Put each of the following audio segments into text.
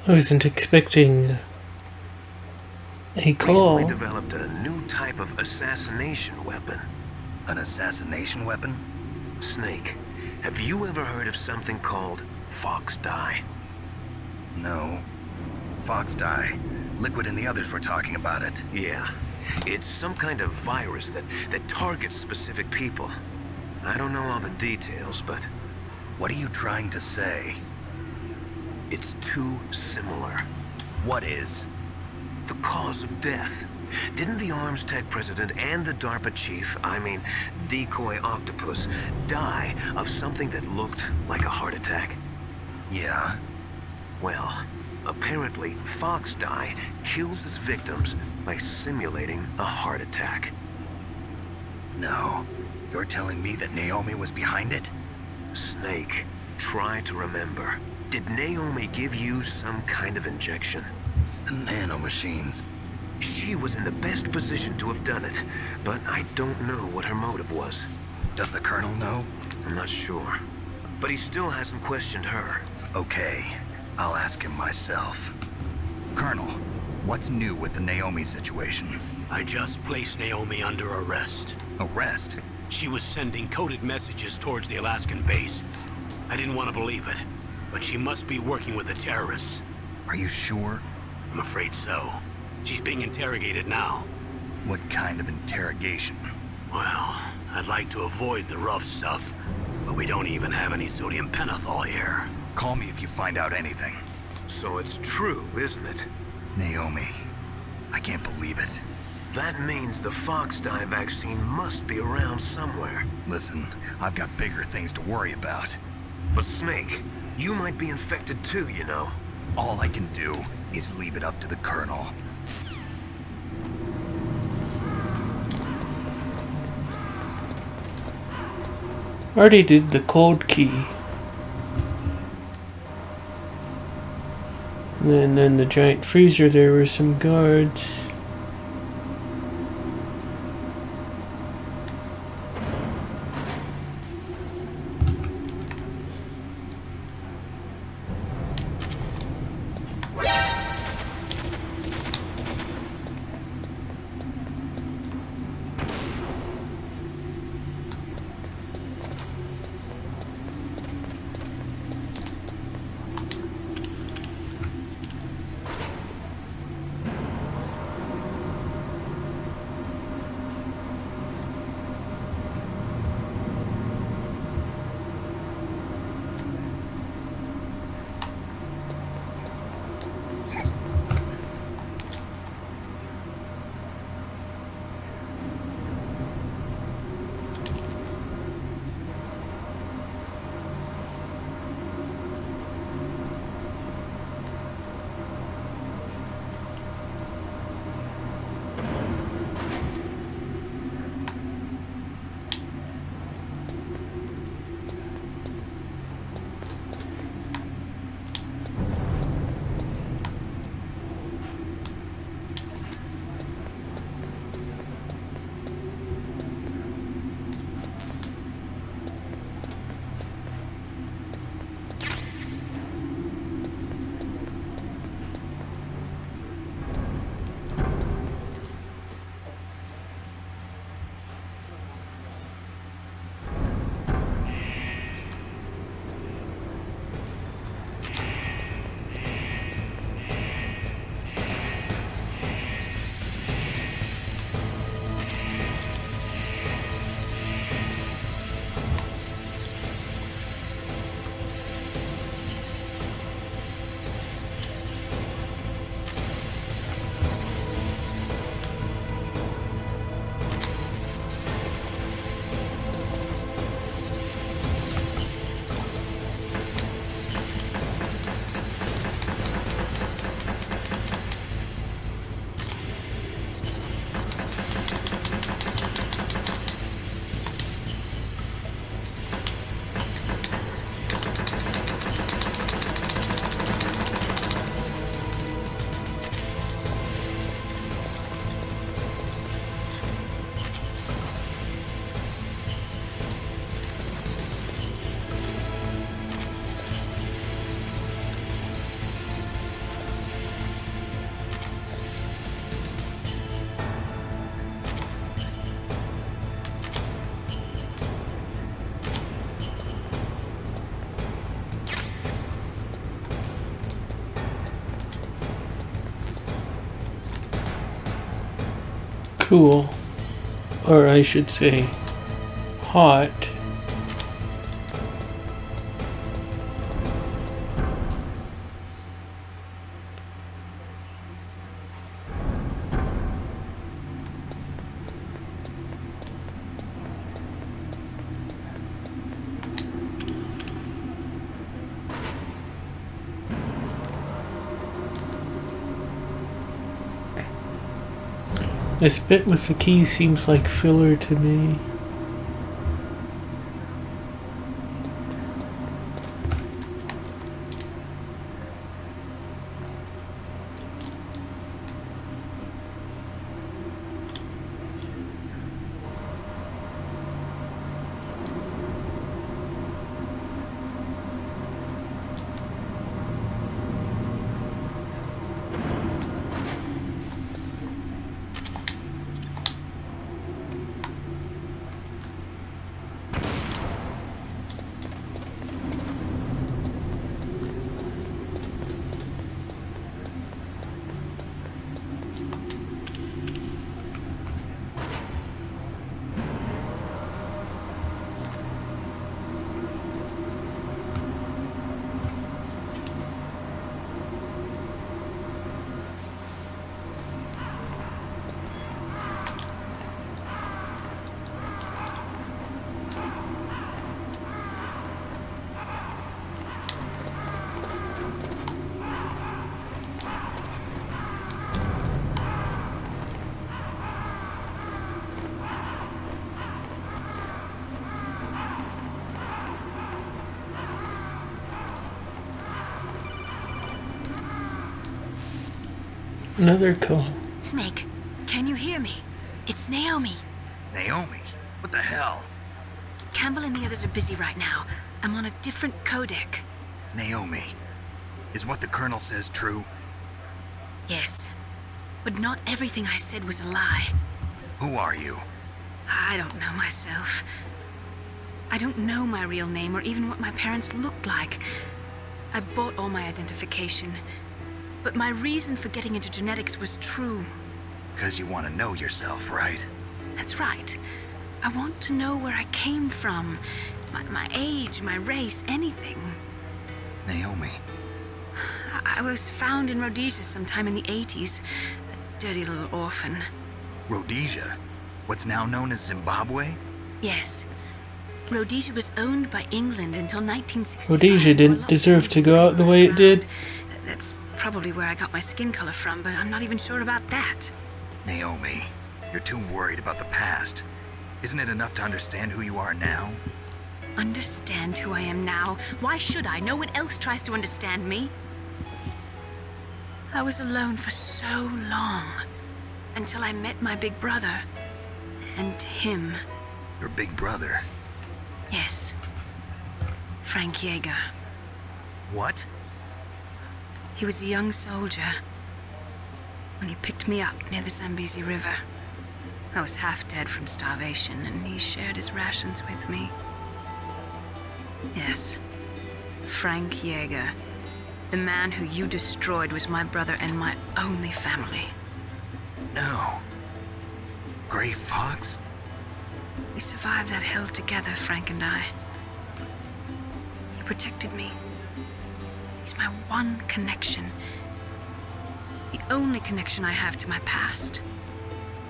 I wasn't expecting a call. Recently developed a new type of assassination weapon. An assassination weapon? Snake, have you ever heard of something called Fox Dye? No. Fox dye. Liquid and the others were talking about it. Yeah. It's some kind of virus that targets specific people. I don't know all the details, but What are you trying to say? it's too similar. What is? The cause of death. Didn't the Arms Tech president and the DARPA chief, I mean, Decoy Octopus, die of something that looked like a heart attack? Yeah. Well, apparently Fox Dye kills its victims by simulating a heart attack. No. You're telling me that Naomi was behind it? Snake, try to remember. Did Naomi give you some kind of injection? Nanomachines. She was in the best position to have done it, but I don't know what her motive was. Does the Colonel know? I'm not sure. But he still hasn't questioned her. Okay. I'll ask him myself. Colonel, what's new with the Naomi situation? I just placed Naomi under arrest. Arrest? She was sending coded messages towards the Alaskan base. I didn't want to believe it, but she must be working with the terrorists. Are you sure? I'm afraid so. She's being interrogated now. What kind of interrogation? Well, I'd like to avoid the rough stuff, but we don't even have any sodium pentothal here. Call me if you find out anything. So it's true, isn't it? Naomi. I can't believe it. That means the Fox Dye vaccine must be around somewhere. Listen, I've got bigger things to worry about. But Snake, you might be infected too, you know. All I can do is leave it up to the Colonel. Already did the code key. And then the giant freezer, there were some guards. cool. Or I should say, hot. This bit with the keys seems like filler to me. Another call. Snake, can you hear me? It's Naomi. Naomi? What the hell? Campbell and the others are busy right now. I'm on a different codec. Naomi, is what the Colonel says true? Yes. But not everything I said was a lie. Who are you? I don't know myself. I don't know my real name or even what my parents looked like. I bought all my identification. But my reason for getting into genetics was true. Because you want to know yourself, right? That's right. I want to know where I came from. My age, my race, anything. Naomi. I was found in Rhodesia sometime in the 80s. A dirty little orphan. Rhodesia? What's now known as Zimbabwe? Yes. Rhodesia was owned by England until 1965. Rhodesia didn't deserve to go out the way it did. That's probably where I got my skin color from, but I'm not even sure about that. Naomi, you're too worried about the past. Isn't it enough to understand who you are now? Understand who I am now? Why should I? No one else tries to understand me. I was alone for so long, until I met my big brother. And him. Your big brother? Yes. Frank Yeager. What? He was a young soldier when he picked me up near the Zambezi River. I was half dead from starvation, and he shared his rations with me. Yes, Frank Yeager. The man who you destroyed was my brother and my only family. No. Gray Fox? We survived that hell together, Frank and I. He protected me. He's my one connection. The only connection I have to my past.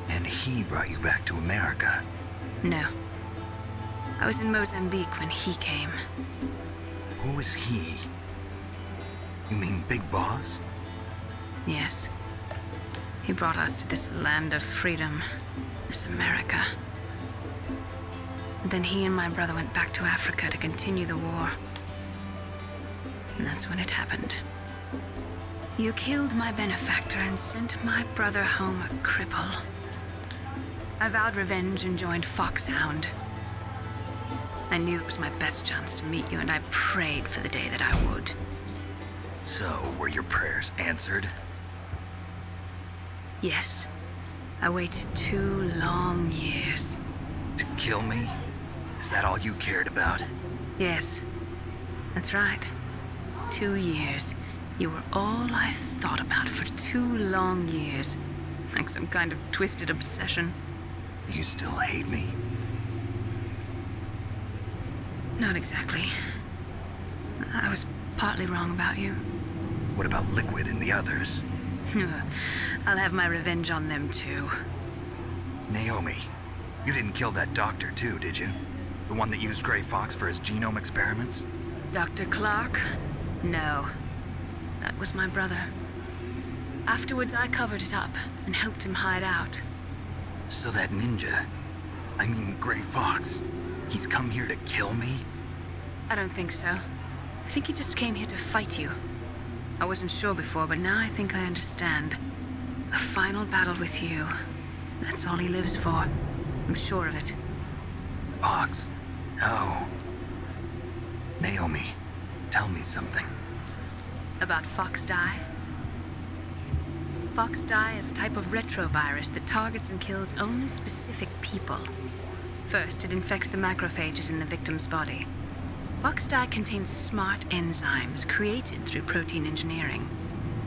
And he brought you back to America? No. I was in Mozambique when he came. Who is he? You mean Big Boss? Yes. He brought us to this land of freedom, this America. And then he and my brother went back to Africa to continue the war. And that's when it happened. You killed my benefactor and sent my brother home a cripple. I vowed revenge and joined Foxhound. I knew it was my best chance to meet you, and I prayed for the day that I would. So, were your prayers answered? Yes. I waited 2 long years. To kill me? Is that all you cared about? Yes. That's right. 2 years. You were all I thought about for 2 long years. Like some kind of twisted obsession. You still hate me? Not exactly. I was partly wrong about you. What about Liquid and the others? I'll have my revenge on them too. Naomi, you didn't kill that doctor too, did you? The one that used Grey Fox for his genome experiments? Dr. Clark? No. That was my brother. Afterwards, I covered it up and helped him hide out. So that ninja, I mean Grey Fox, he's come here to kill me? I don't think so. I think he just came here to fight you. I wasn't sure before, but now I think I understand. A final battle with you. That's all he lives for. I'm sure of it. Fox? No. Naomi, tell me something. About Fox Die? Fox Die is a type of retrovirus that targets and kills only specific people. First, it infects the macrophages in the victim's body. Fox Die contains smart enzymes created through protein engineering.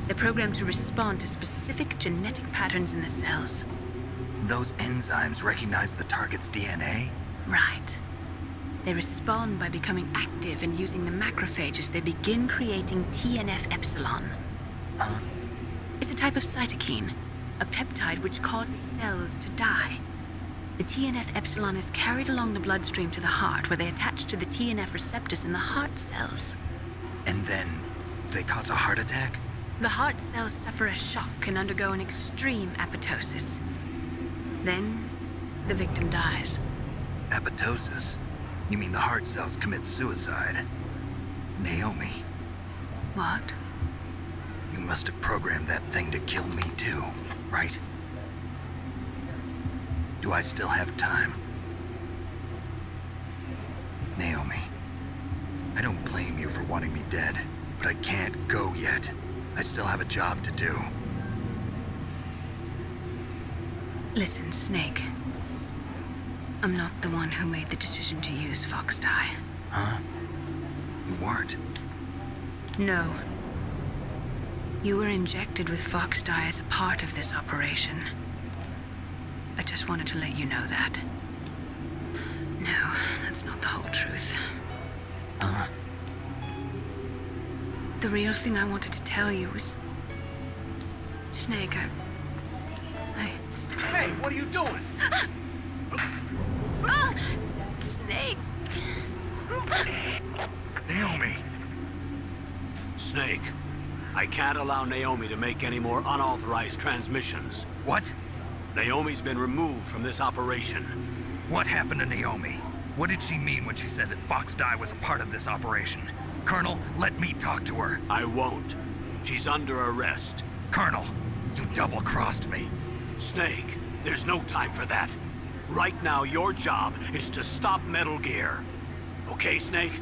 They're programmed to respond to specific genetic patterns in the cells. Those enzymes recognize the target's DNA? Right. They respond by becoming active and using the macrophages. They begin creating TNF-epsilon. Huh? It's a type of cytokine, a peptide which causes cells to die. The TNF-epsilon is carried along the bloodstream to the heart, where they attach to the TNF receptors in the heart cells. And then they cause a heart attack? The heart cells suffer a shock and undergo an extreme apoptosis. Then, the victim dies. Apoptosis? You mean the heart cells commit suicide? Naomi, What? you must have programmed that thing to kill me too, right? Do I still have time? Naomi, I don't blame you for wanting me dead, but I can't go yet. I still have a job to do. Listen, Snake. I'm not the one who made the decision to use Fox Die. Huh? You weren't. No. You were injected with Fox Die as a part of this operation. I just wanted to let you know that. No, that's not the whole truth. The real thing I wanted to tell you was... Snake, Hey, what are you doing? Snake! Naomi! Snake, I can't allow Naomi to make any more unauthorized transmissions. What? Naomi's been removed from this operation. What happened to Naomi? What did she mean when she said that Fox Die was a part of this operation? Colonel, let me talk to her. I won't. She's under arrest. Colonel, you double-crossed me. Snake, there's no time for that. Right now, your job is to stop Metal Gear. Okay, Snake?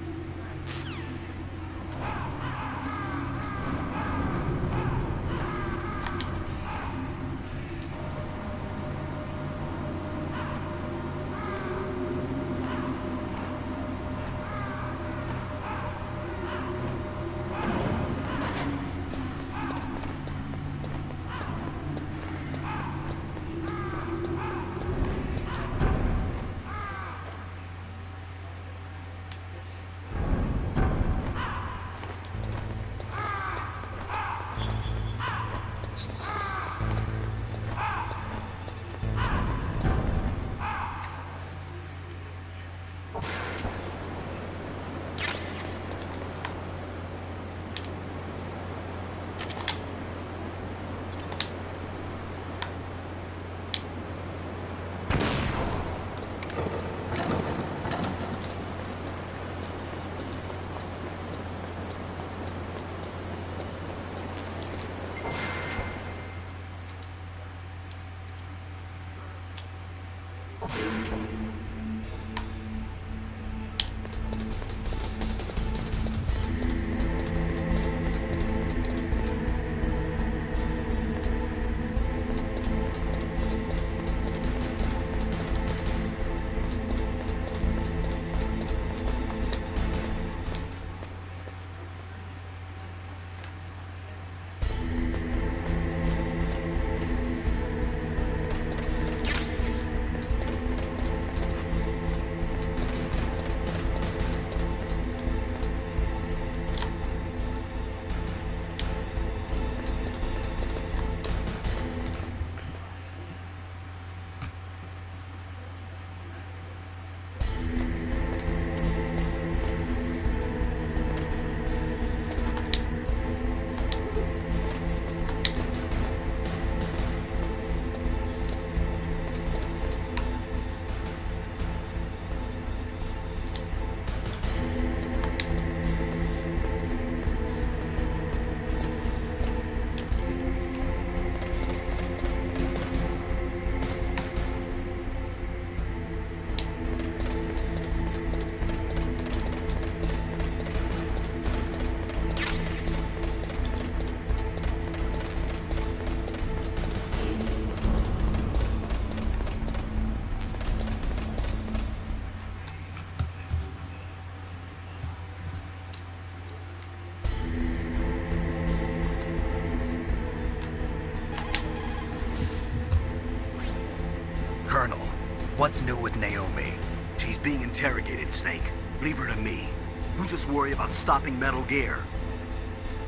What's new with Naomi? She's being interrogated, Snake. Leave her to me. You just worry about stopping Metal Gear.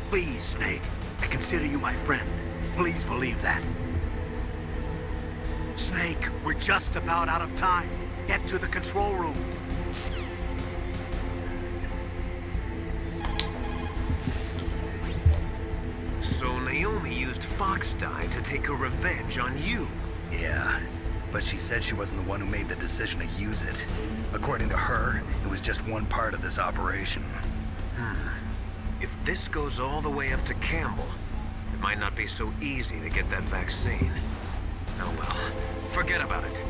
Please, Snake. I consider you my friend. Please believe that. Snake, we're just about out of time. Get to the control room. So Naomi used Fox Die to take her revenge on you. Yeah, but she said she wasn't the one who made the decision to use it. According to her, it was just one part of this operation. If this goes all the way up to Campbell, it might not be so easy to get that vaccine. Oh well, forget about it.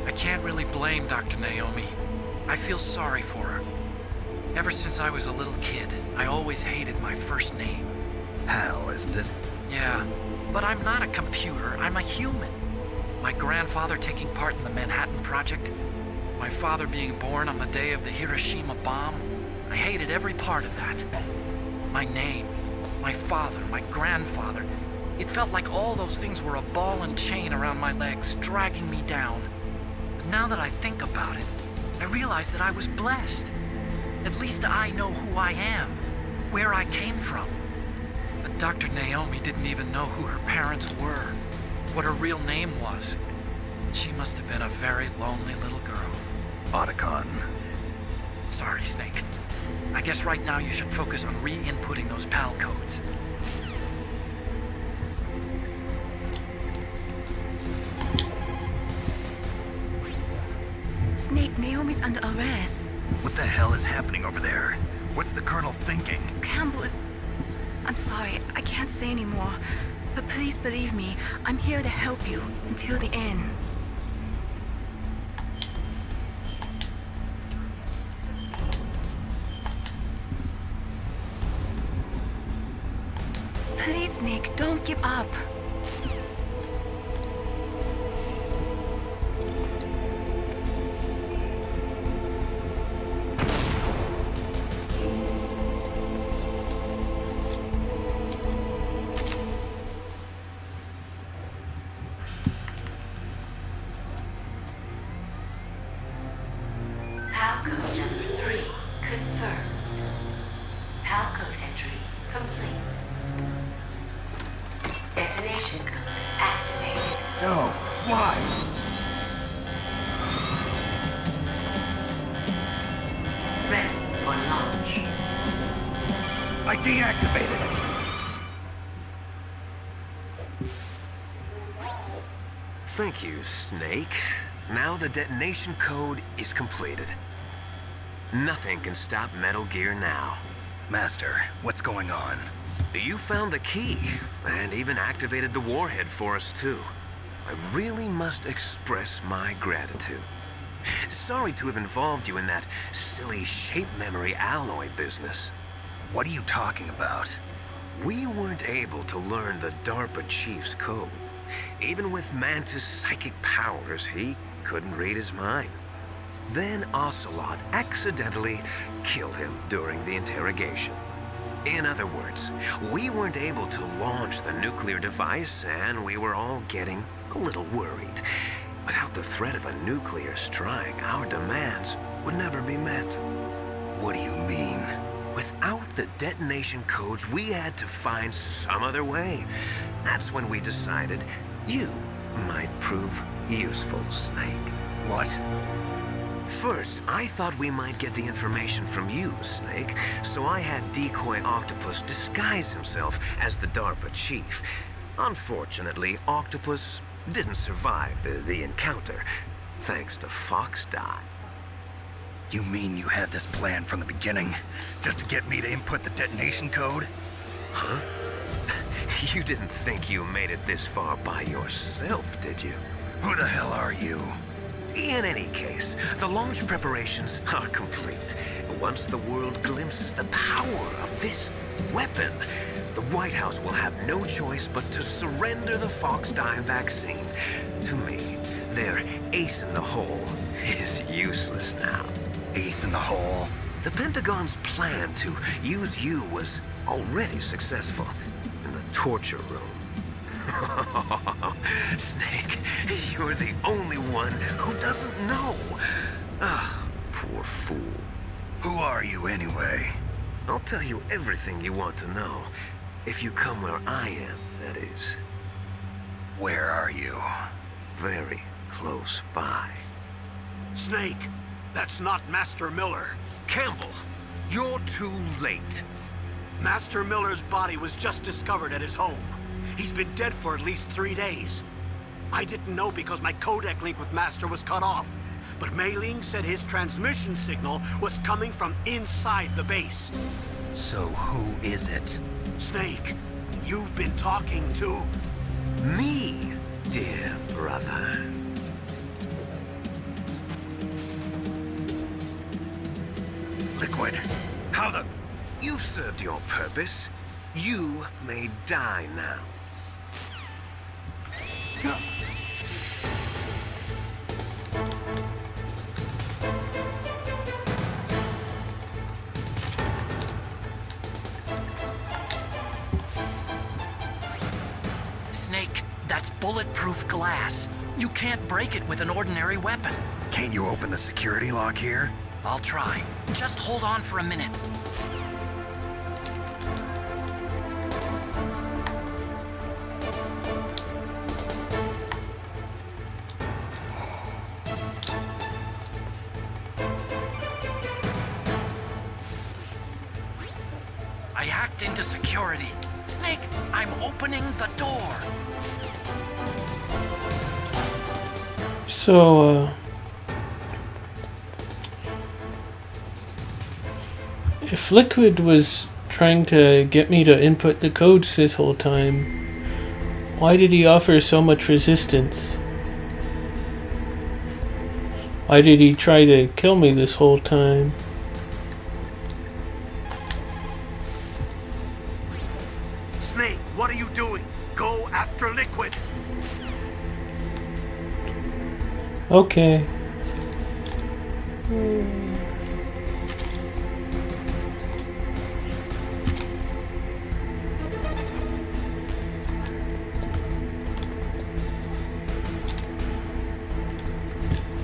I can't really blame Dr. Naomi. I feel sorry for her. Ever since I was a little kid, I always hated my first name. Hal, isn't it? Yeah, but I'm not a computer, I'm a human. My grandfather taking part in the Manhattan Project, my father being born on the day of the Hiroshima bomb. I hated every part of that. My name, my father, my grandfather. It felt like all those things were a ball and chain around my legs, dragging me down. But now that I think about it, I realize that I was blessed. At least I know who I am, where I came from. But Dr. Naomi didn't even know who her parents were, what her real name was. She must have been a very lonely little girl. Otacon. Sorry, Snake. I guess right now you should focus on re-inputting those PAL codes. Snake, Naomi's under arrest. What the hell is happening over there? What's the Colonel thinking? Campbell is... I'm sorry, I can't say anymore. But please believe me, I'm here to help you until the end. Please, Nick, don't give up. PAL code number 3 confirmed. PAL code entry complete. Detonation code activated. No, why? Ready for launch. I deactivated it. Thank you, Snake. Now the detonation code is completed. Nothing can stop Metal Gear now. Master, what's going on? You found the key, and even activated the warhead for us, too. I really must express my gratitude. Sorry to have involved you in that silly shape memory alloy business. What are you talking about? We weren't able to learn the DARPA chief's code. Even with Mantis' psychic powers, he couldn't read his mind. Then Ocelot accidentally killed him during the interrogation. In other words, we weren't able to launch the nuclear device, and we were all getting a little worried. Without the threat of a nuclear strike, our demands would never be met. What do you mean? Without the detonation codes, we had to find some other way. That's when we decided you might prove useful, Snake. What? First, I thought we might get the information from you, Snake, so I had Decoy Octopus disguise himself as the DARPA chief. Unfortunately, Octopus didn't survive the encounter, thanks to Fox Die. You mean you had this plan from the beginning? Just to get me to input the detonation code? Huh? You didn't think you made it this far by yourself, did you? Who the hell are you? In any case, the launch preparations are complete. Once the world glimpses the power of this weapon, the White House will have no choice but to surrender the Fox Die vaccine. To me, their ace in the hole is useless now. Ace in the hole? The Pentagon's plan to use you was already successful in the torture room. Snake, you're the only one who doesn't know. Ah, poor fool. Who are you anyway? I'll tell you everything you want to know. If you come where I am, that is. Where are you? Very close by. Snake, that's not Master Miller. Campbell, you're too late. Master Miller's body was just discovered at his home. He's been dead for at least 3 days. I didn't know because my codec link with Master was cut off. But Mei Ling said his transmission signal was coming from inside the base. So who is it? Snake, you've been talking to... Me, dear brother. Liquid. How the... You've served your purpose. You may die now. Snake, that's bulletproof glass. You can't break it with an ordinary weapon. Can't you open the security lock here? I'll try. Just hold on for a minute. I hacked into security. Snake, I'm opening the door. So, if Liquid was trying to get me to input the codes this whole time, why did he offer so much resistance? Why did he try to kill me this whole time? Snake, what are you doing? Go after Liquid! Okay.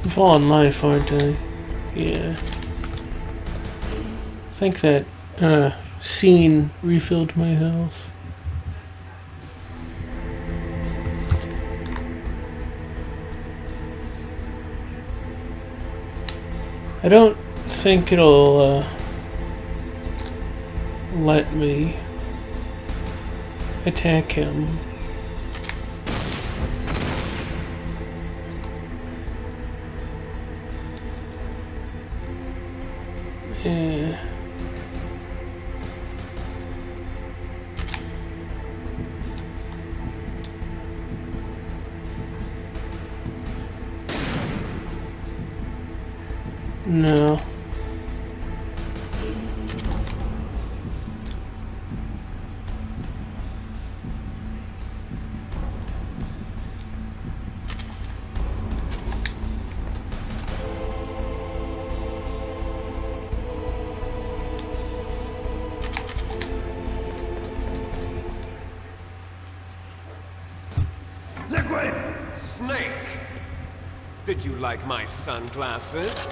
I'm all on life, aren't I? Yeah. I think that scene refilled my health. I don't think it'll let me attack him. Yeah. No. Liquid! Snake! Did you like my sunglasses?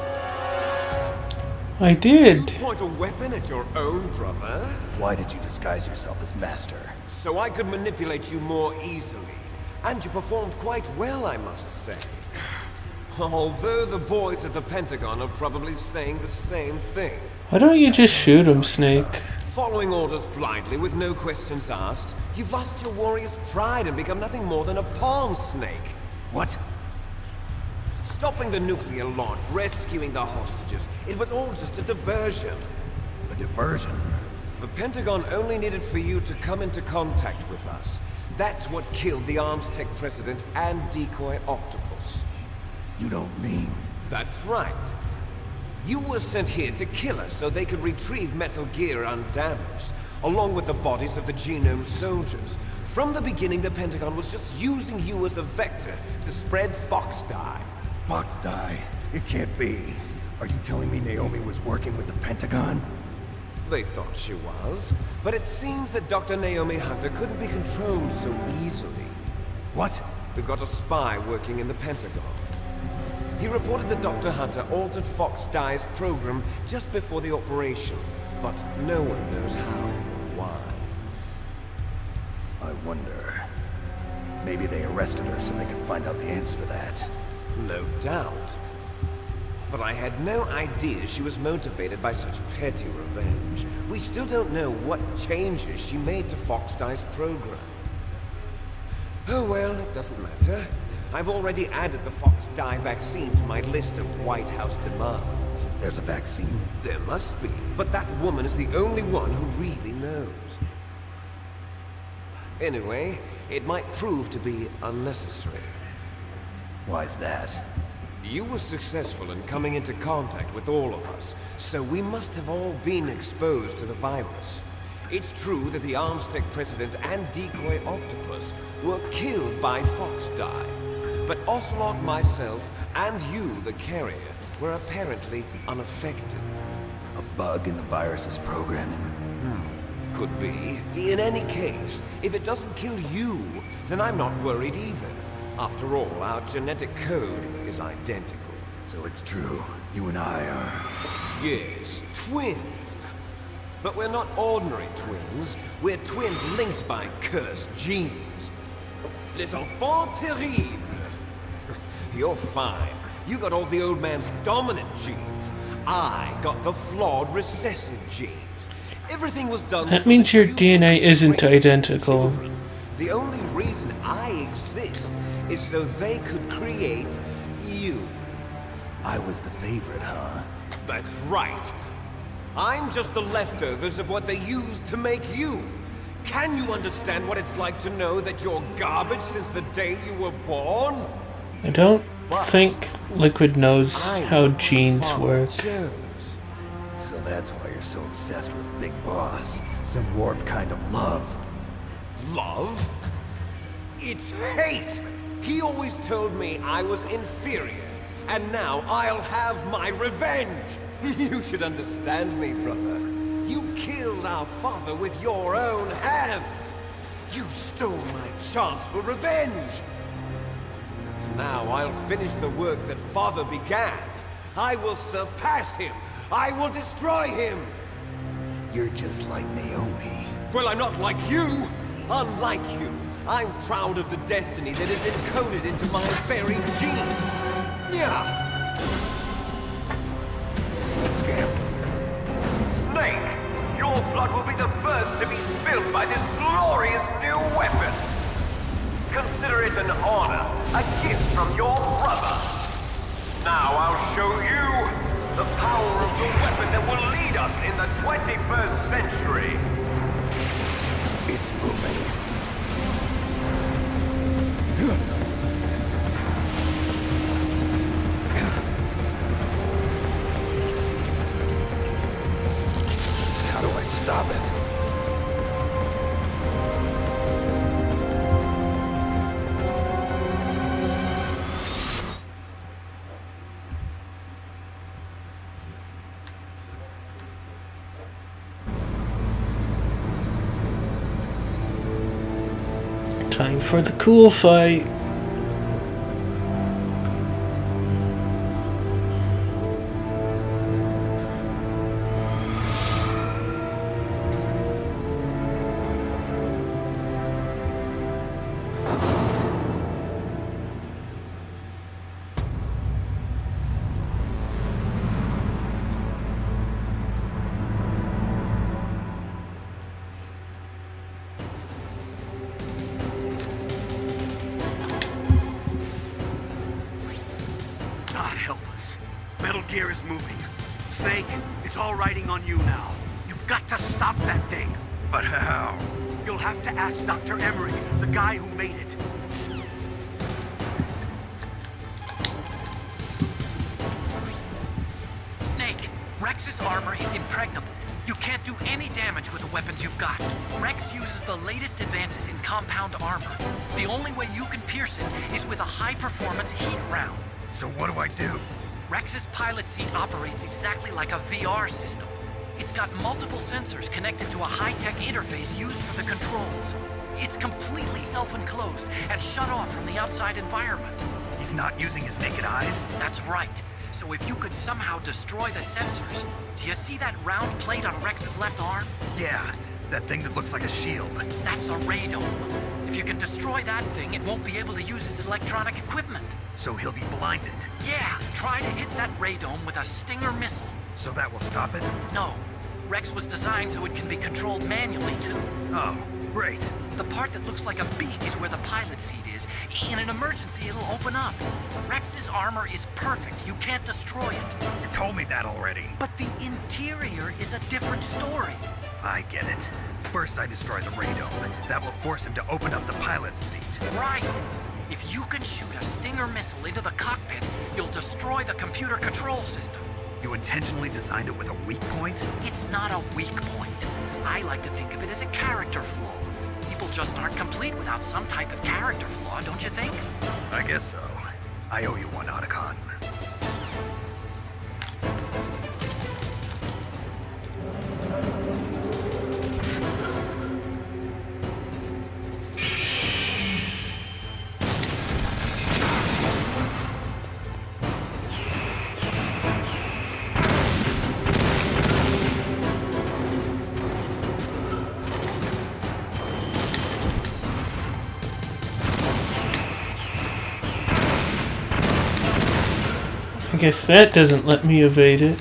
I did. You point a weapon at your own brother? Why did you disguise yourself as Master? So I could manipulate you more easily. And you performed quite well, I must say. Although the boys at the Pentagon are probably saying the same thing. Why don't you just shoot him, Snake? Following orders blindly with no questions asked, you've lost your warrior's pride and become nothing more than a pawn, Snake. What? Stopping the nuclear launch, rescuing the hostages, it was all just a diversion. A diversion? The Pentagon only needed for you to come into contact with us. That's what killed the Arms Tech president and decoy Octopus. You don't mean... That's right. You were sent here to kill us so they could retrieve Metal Gear undamaged, along with the bodies of the Genome soldiers. From the beginning, the Pentagon was just using you as a vector to spread Fox Dye. Fox die. It can't be. Are you telling me Naomi was working with the Pentagon? They thought she was, but it seems that Dr. Naomi Hunter couldn't be controlled so easily. What? We've got a spy working in the Pentagon. He reported that Dr. Hunter altered Fox Dye's program just before the operation, but no one knows how or why. I wonder... Maybe they arrested her so they could find out the answer to that. No doubt. But I had no idea she was motivated by such petty revenge. We still don't know what changes she made to Fox Dye's program. Oh well, it doesn't matter. I've already added the Fox Dye vaccine to my list of White House demands. There's a vaccine? There must be, but that woman is the only one who really knows. Anyway, it might prove to be unnecessary. Why's that? You were successful in coming into contact with all of us, so we must have all been exposed to the virus. It's true that the Armstech President and Decoy Octopus were killed by Fox Dye, but Ocelot, myself, and you, the carrier, were apparently unaffected. A bug in the virus's programming? Could be. In any case, if it doesn't kill you, then I'm not worried either. After all, our genetic code is identical. So it's true. You and I are... Yes, twins. But we're not ordinary twins. We're twins linked by cursed genes. Les enfants terribles. You're fine. You got all the old man's dominant genes. I got the flawed recessive genes. Everything was done. That means your DNA isn't raise identical. children. The only reason I exist is so they could create you. I was the favorite, huh? That's right. I'm just the leftovers of what they used to make you. Can you understand what it's like to know that you're garbage since the day you were born? I don't think Liquid knows I how know genes Father work. chose. So that's why you're so obsessed with Big Boss. Some warped kind of love. Love? It's hate! He always told me I was inferior, and now I'll have my revenge! You should understand me, brother. You killed our father with your own hands! You stole my chance for revenge! Now I'll finish the work that father began. I will surpass him! I will destroy him! You're just like Naomi. Well, I'm not like you! Unlike you, I'm proud of the destiny that is encoded into my very genes! Yeah! Snake, your blood will be the first to be spilled by this glorious new weapon! Consider it an honor, a gift from your brother! Now I'll show you the power of the weapon that will lead us in the 21st century! It's moving. How do I stop it? Time for the cool fight. God help us. Metal Gear is moving. Snake, it's all riding on you now. You've got to stop that thing. But how? You'll have to ask Dr. Emery, the guy who made it. Snake, Rex's armor is impregnable. You can't do any damage with the weapons you've got. Rex uses the latest advances in compound armor. The only way you can pierce it is with a high-performance heat round. So what do I do? Rex's pilot seat operates exactly like a VR system. It's got multiple sensors connected to a high-tech interface used for the controls. It's completely self-enclosed and shut off from the outside environment. He's not using his naked eyes? That's right. So if you could somehow destroy the sensors, do you see that round plate on Rex's left arm? Yeah, that thing that looks like a shield. That's a radome. If you can destroy that thing, it won't be able to use its electronic equipment. So he'll be blinded. Yeah, try to hit that radome with a Stinger missile. So that will stop it? No. Rex was designed so it can be controlled manually, too. Oh, great. The part that looks like a beak is where the pilot seat is. In an emergency, it'll open up. Rex's armor is perfect. You can't destroy it. You told me that already. But the interior is a different story. I get it. First I destroy the radome. That will force him to open up the pilot's seat. Right. If you can shoot a Stinger missile into the cockpit, you'll destroy the computer control system. You intentionally designed it with a weak point? It's not a weak point. I like to think of it as a character flaw. People just aren't complete without some type of character flaw, don't you think? I guess so. I owe you one, Otacon. I guess that doesn't let me evade it.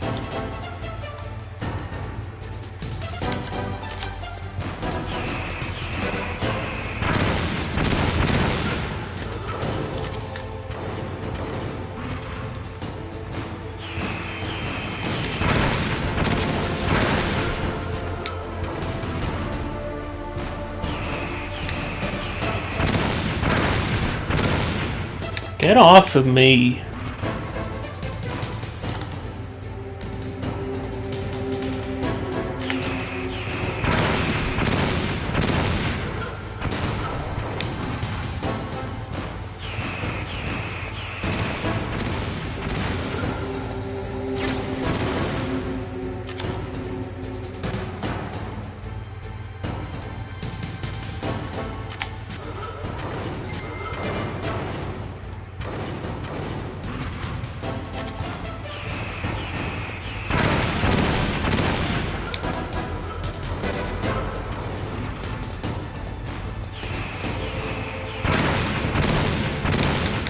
Get off of me.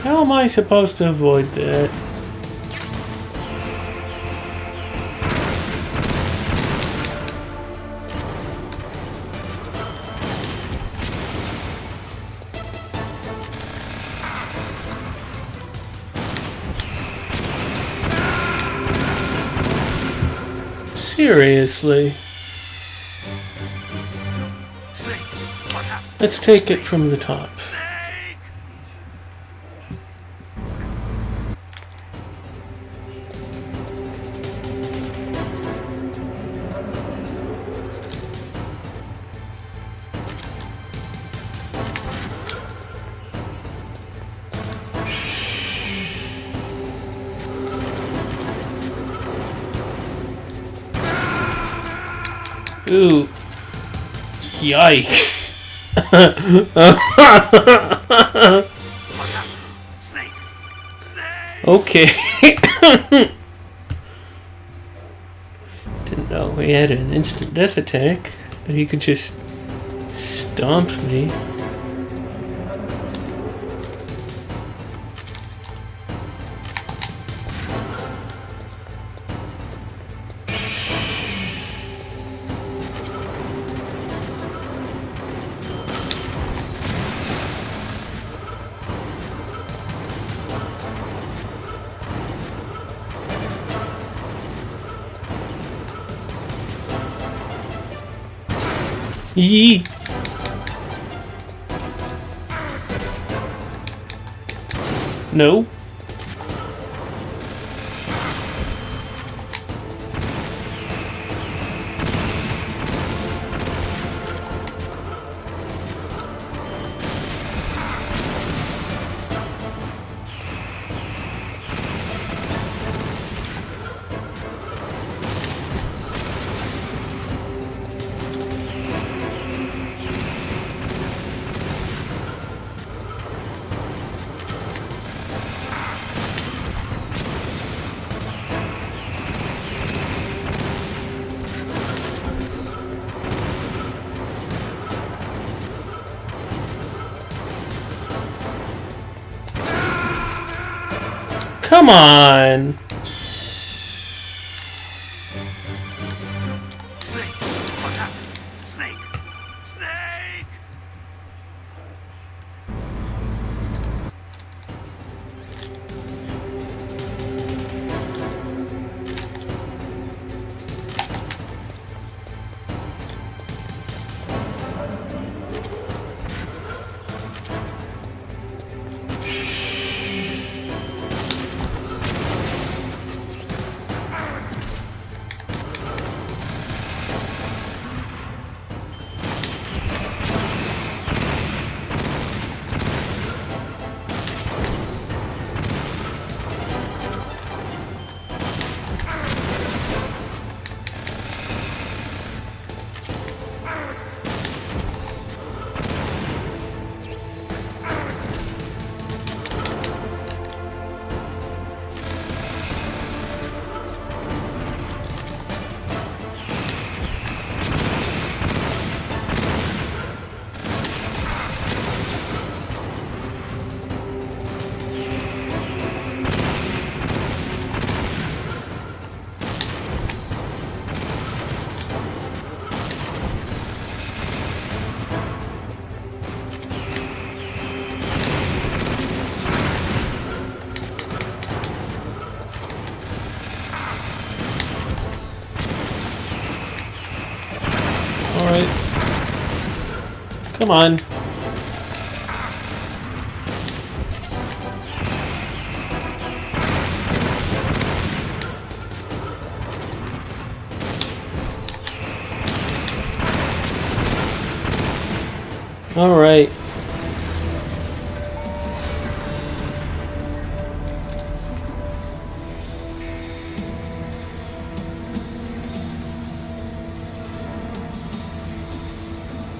How am I supposed to avoid that? Seriously? Let's take it from the top. Ooh. Yikes. Okay. Didn't know he had an instant death attack, but he could just stomp me. Yee. No. Come on. Snake! What happened? Snake! Snake! Alright. Come on. Alright.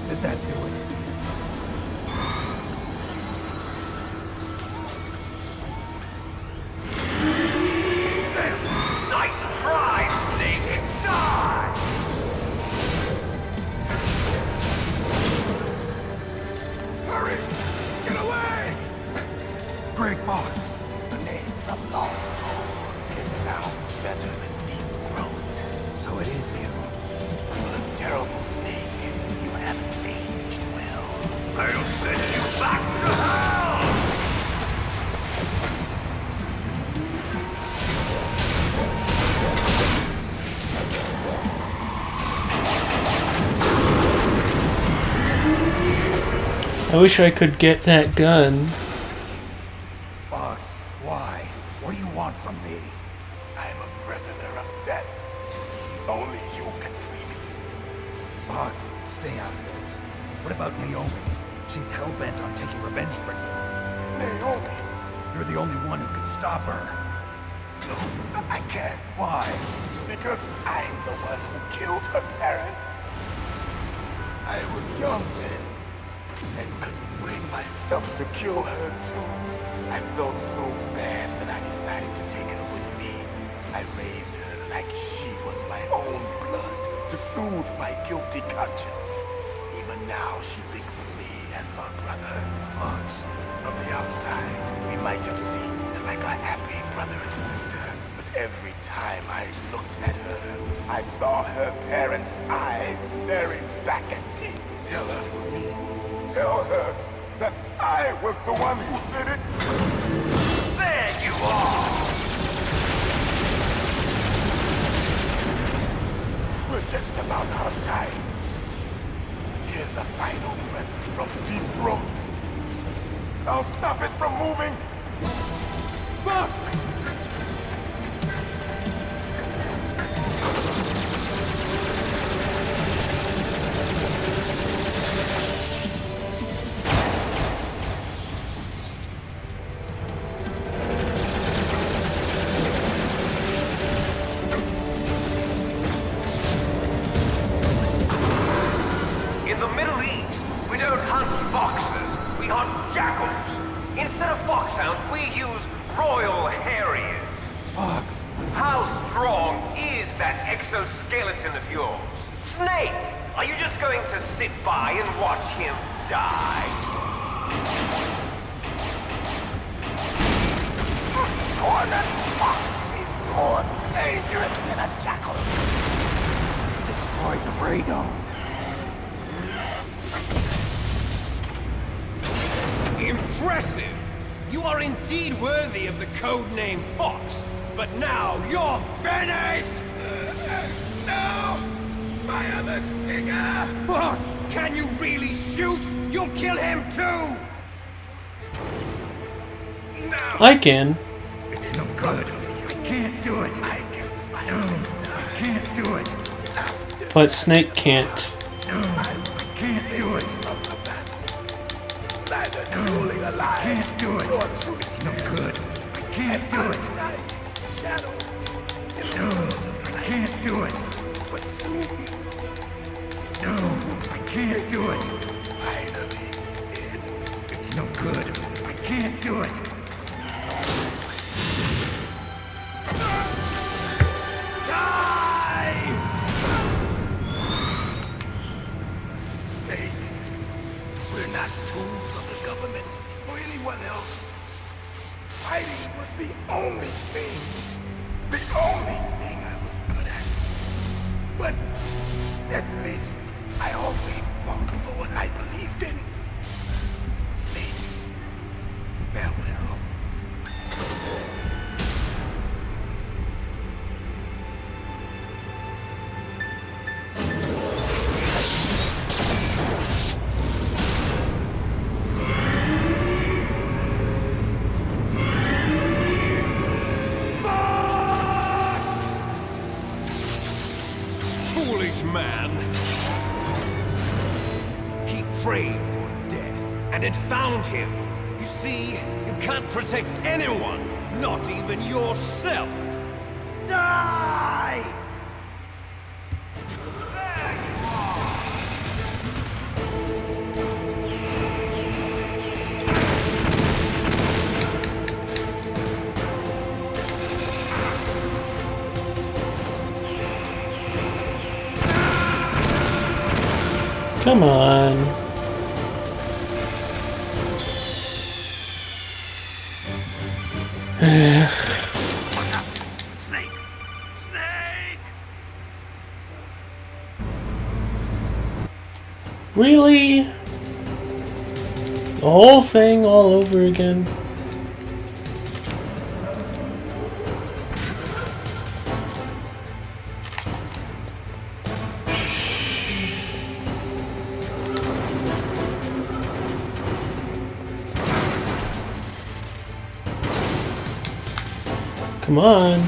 Did that do it? Nice try, Snake! Die! Hurry! Get away! Gray Fox. A name from long ago. It sounds better than Deep Throat. So it is you. You look terrible, Snake. You haven't aged well. I'll send you back to hell! I wish I could get that gun. Fox, why? What do you want from me? I am a prisoner of death. Only you can free me. Fox, stay out of this. What about Naomi? She's hell-bent on taking revenge for you. Naomi? You're the only one who can stop her. No, I can't. Why? Because I'm the one who killed her parents. I was young then, and couldn't bring myself to kill her too. I felt so bad that I decided to take her with me. I raised her like she was my own blood to soothe my guilty conscience. Even now, she thinks of me as her brother. Fox, from the outside, we might have seemed like a happy brother and sister, but every time I looked at her, I saw her parents' eyes staring back at me. Tell her for me. Tell her that I was the one who did it. There you are! We're just about out of time. Here's a final present from Deep Throat. I'll stop it from moving. Fox! In the Middle East, we don't hunt foxes, we hunt jackals. Instead of foxhounds, we use Royal Harriers. Fox! How strong is that exoskeleton of yours? Snake, are you just going to sit by and watch him die? Corner! destroyed the radome. Impressive! You are indeed worthy of the code name Fox, but now you're finished! No! Fire the stinger! Fox! Can you really shoot? You'll kill him too! No! I can. It's no good. I can't do it. I can finally die. I can't do it. After But Snake can't. no, I can't do it. From the battle. Neither truly alive. Can't do it. Nor truly it's no good. I can't do it. Dying shadow in a world of light. I can't do it. But soon. No, I can't do it. Finally end. It's no good. I can't do it. Snake, we're not tools of the government or anyone else. Fighting was the only thing I was good at. But at least I always fought for what I believed in. Snake, farewell. Foolish man! He prayed for death, and it found him. You see, you can't protect anyone, not even yourself. Die! There you are! Come on. Snake! Snake! Really? The whole thing all over again? Come on.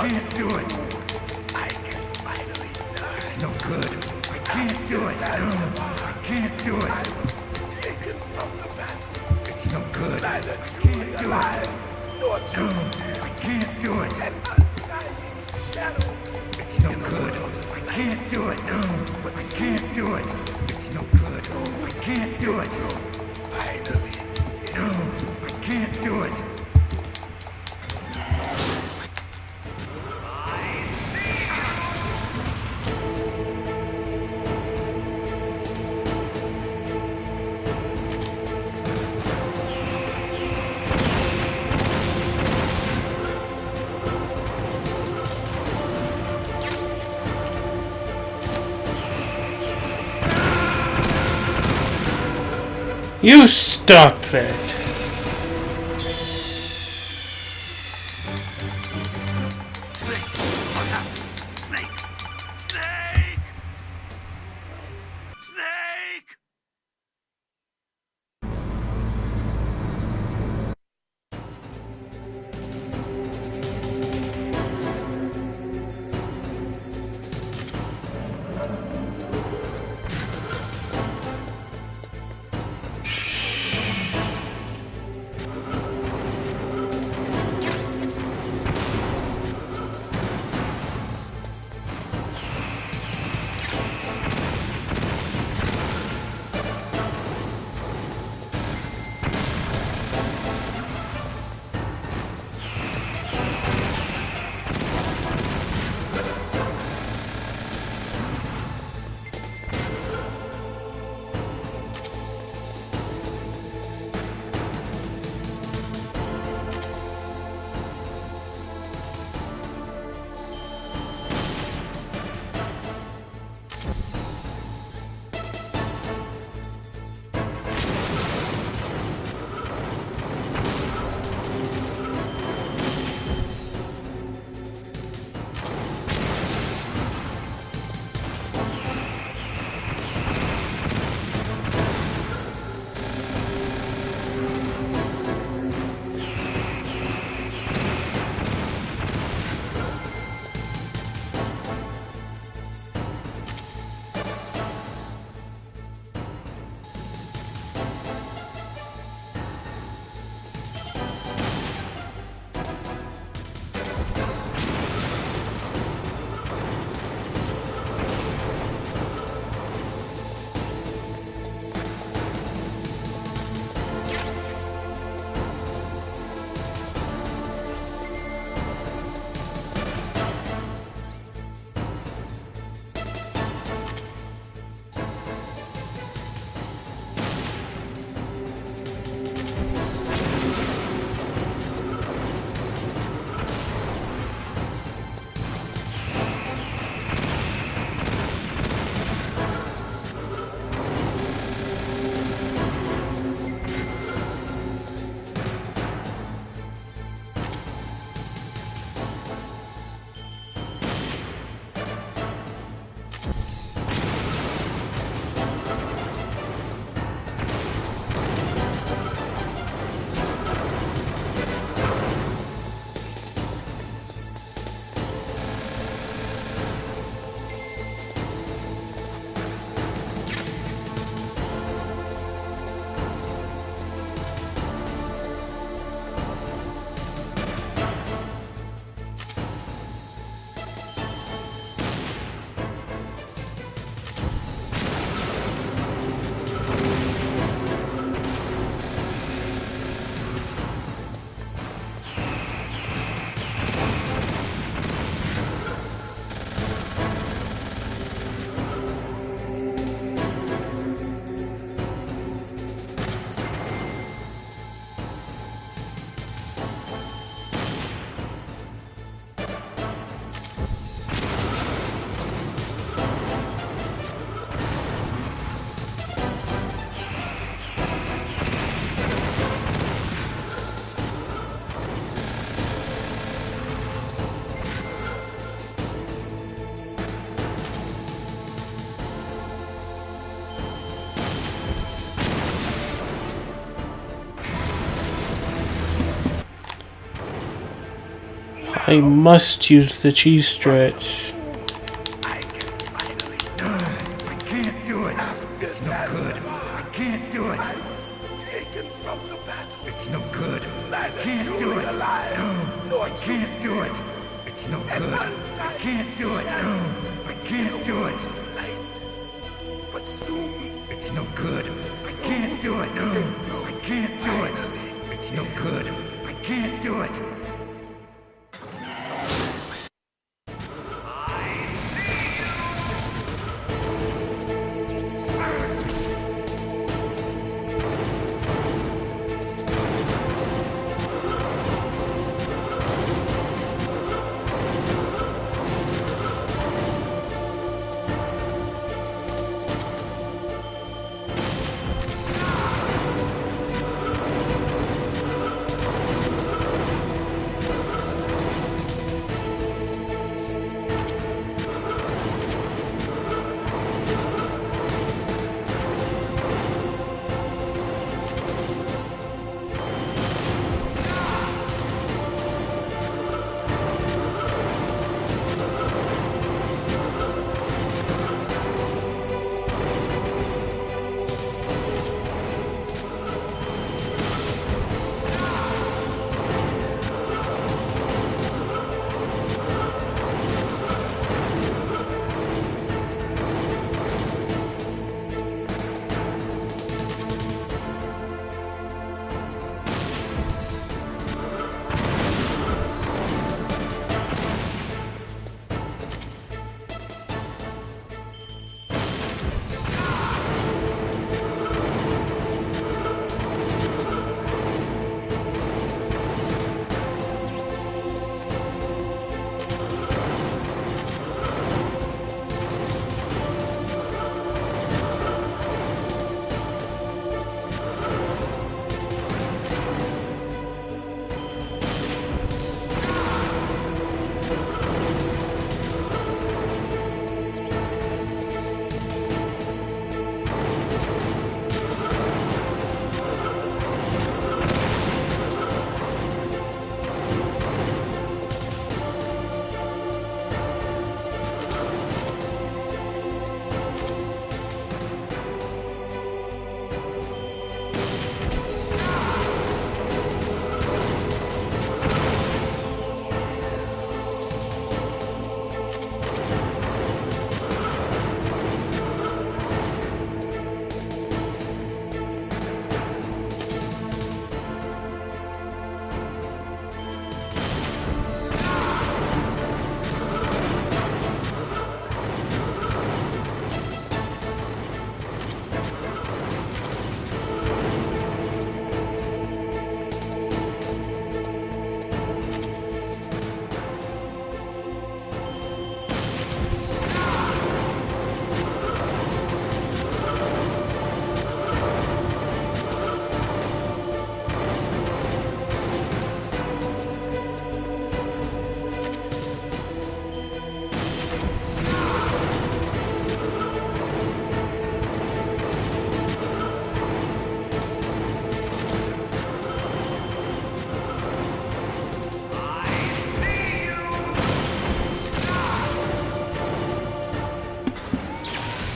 can't do it. I can finally die. It's no good. I can't do it. No, I can't do it. I was taken from the battle. good. Neither truly alive, nor truly dead. I can't do it. An undying shadow. It's no good. I can't do it. No. I can't do it. It's no good. I can't do it. Finally. No. I can't do it. You stop that! Snake! Look out! Snake! Snake! Snake! I must use the cheese stretch. I can finally die. I can't do it. After It's no good. I can't do it. I was taken from the battle. It's It's no good. I can't do it. No, I can't do it. But soon, It's no good. I can't do it. No, I can't do it. It's no good. I can't do it.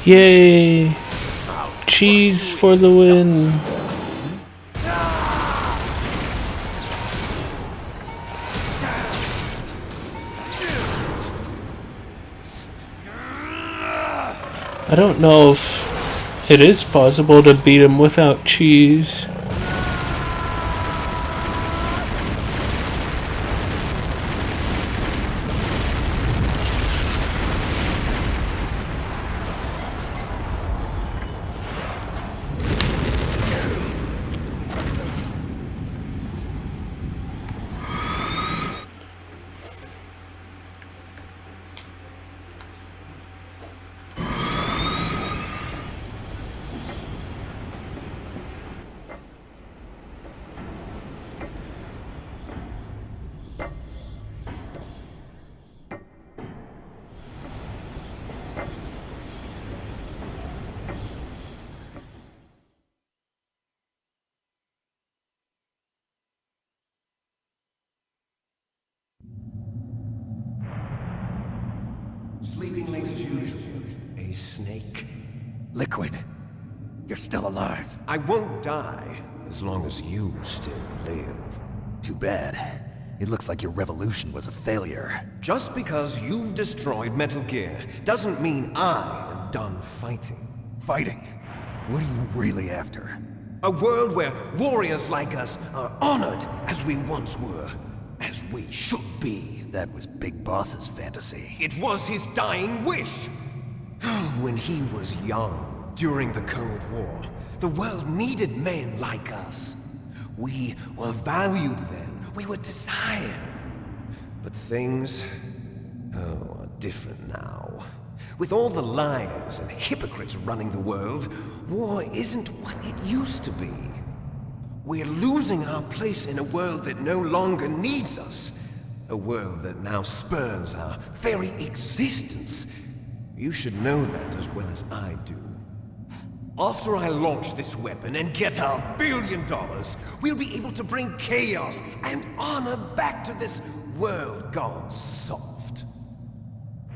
Yay! Cheese for the win! I don't know if it is possible to beat him without cheese. Sleeping late as usual. A snake. Liquid, you're still alive. I won't die as long as you still live. Too bad. It looks like your revolution was a failure. Just because you've destroyed Metal Gear doesn't mean I am done fighting. Fighting? What are you really after? A world where warriors like us are honored as we once were, as we should be. That was Big Boss's fantasy. It was his dying wish. When he was young, during the Cold War, the world needed men like us. We were valued then. We were desired. But things, are different now. With all the liars and hypocrites running the world, war isn't what it used to be. We're losing our place in a world that no longer needs us. A world that now spurns our very existence. You should know that as well as I do. After I launch this weapon and get $1 billion, we'll be able to bring chaos and honor back to this world gone soft.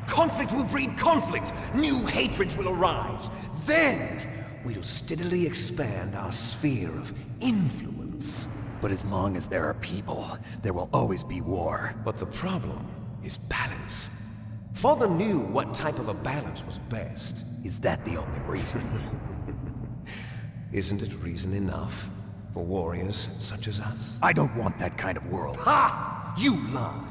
Conflict will breed conflict. New hatreds will arise. Then, we'll steadily expand our sphere of influence. But as long as there are people, there will always be war. But the problem is balance. Father knew what type of a balance was best. Is that the only reason? Isn't it reason enough for warriors such as us? I don't want that kind of world. Ha! You lie!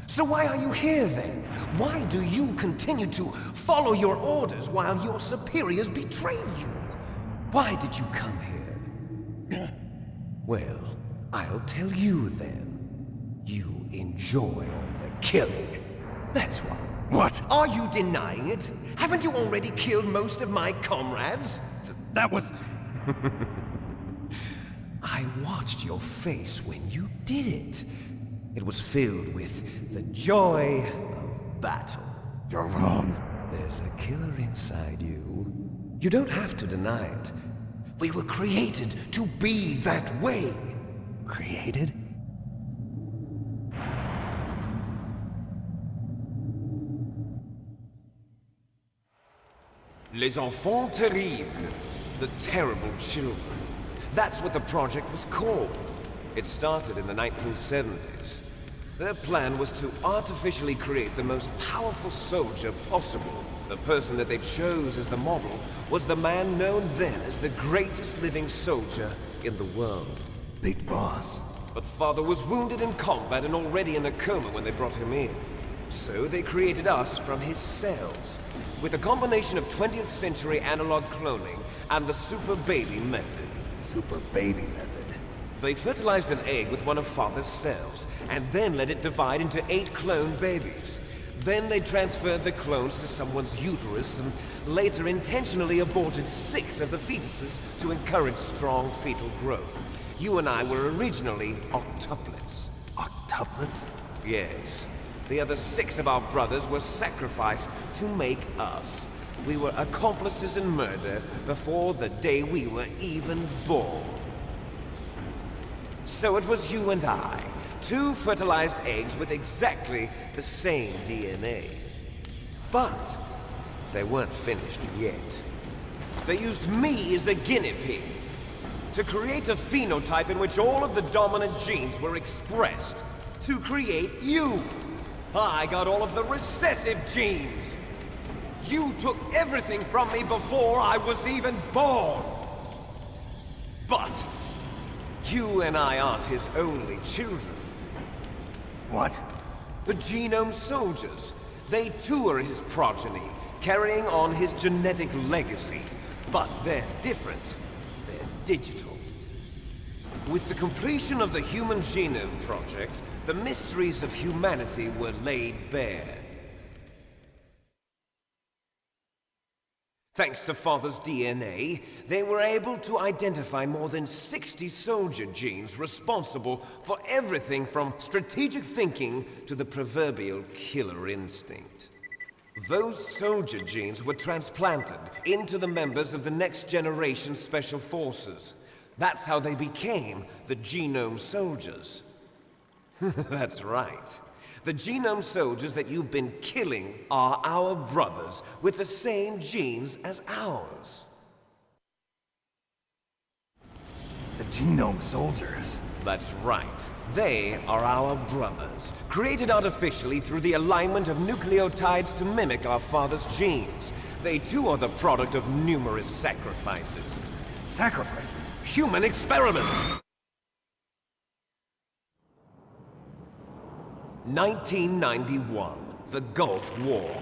So why are you here then? Why do you continue to follow your orders while your superiors betray you? Why did you come here? Well, I'll tell you then. You enjoy all the killing. That's why. What? Are you denying it? Haven't you already killed most of my comrades? That was... I watched your face when you did it. It was filled with the joy of battle. You're wrong. There's a killer inside you. You don't have to deny it. We were created to be that way. Created? Les enfants terribles. The terrible children. That's what the project was called. It started in the 1970s. Their plan was to artificially create the most powerful soldier possible. The person that they chose as the model was the man known then as the greatest living soldier in the world. Big Boss. But Father was wounded in combat and already in a coma when they brought him in. So they created us from his cells, with a combination of 20th century analog cloning and the Super Baby method. Super Baby method. They fertilized an egg with one of Father's cells, and then let it divide into 8 clone babies. Then they transferred the clones to someone's uterus, and later intentionally aborted 6 of the fetuses to encourage strong fetal growth. You and I were originally octuplets. Octuplets? Yes. The other 6 of our brothers were sacrificed to make us. We were accomplices in murder before the day we were even born. So it was you and I, 2 fertilized eggs with exactly the same DNA. But they weren't finished yet. They used me as a guinea pig to create a phenotype in which all of the dominant genes were expressed. To create you. I got all of the recessive genes. You took everything from me before I was even born. But you and I aren't his only children. What? The Genome Soldiers. They too are his progeny, carrying on his genetic legacy. But they're different. They're digital. With the completion of the Human Genome Project, the mysteries of humanity were laid bare. Thanks to Father's DNA, they were able to identify more than 60 soldier genes responsible for everything from strategic thinking to the proverbial killer instinct. Those soldier genes were transplanted into the members of the next generation Special Forces. That's how they became the Genome Soldiers. That's right. The Genome Soldiers that you've been killing are our brothers with the same genes as ours. The Genome Soldiers? That's right. They are our brothers, created artificially through the alignment of nucleotides to mimic our father's genes. They too are the product of numerous sacrifices. Sacrifices? Human experiments! 1991, the Gulf War.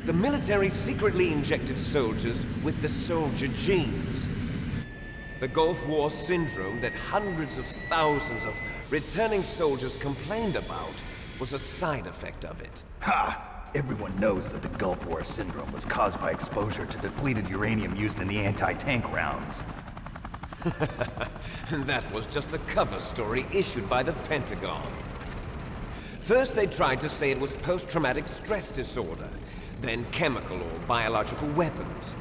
The military secretly injected soldiers with the soldier genes. The Gulf War syndrome that hundreds of thousands of returning soldiers complained about was a side effect of it. Ha! Everyone knows that the Gulf War syndrome was caused by exposure to depleted uranium used in the anti-tank rounds. And that was just a cover story issued by the Pentagon. First they tried to say it was post-traumatic stress disorder, then chemical or biological weapons.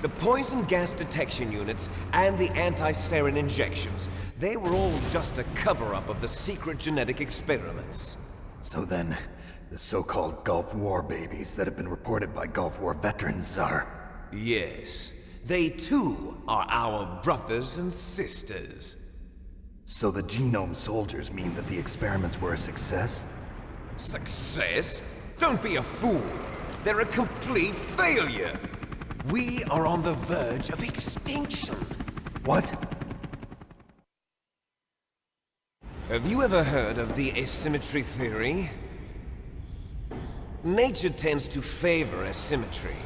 The poison gas detection units and the anti-sarin injections, they were all just a cover-up of the secret genetic experiments. So then, the so-called Gulf War babies that have been reported by Gulf War veterans are... Yes, they too are our brothers and sisters. So the genome soldiers mean that the experiments were a success? Success? Don't be a fool! They're a complete failure! We are on the verge of extinction. What? Have you ever heard of the asymmetry theory? Nature tends to favor asymmetry.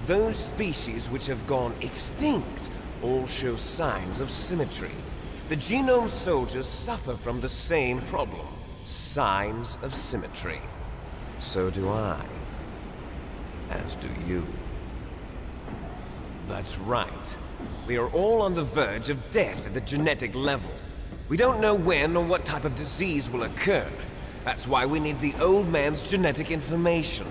Those species which have gone extinct all show signs of symmetry. The genome soldiers suffer from the same problem. Signs of symmetry. So do I. As do you. That's right. We are all on the verge of death at the genetic level. We don't know when or what type of disease will occur. That's why we need the old man's genetic information.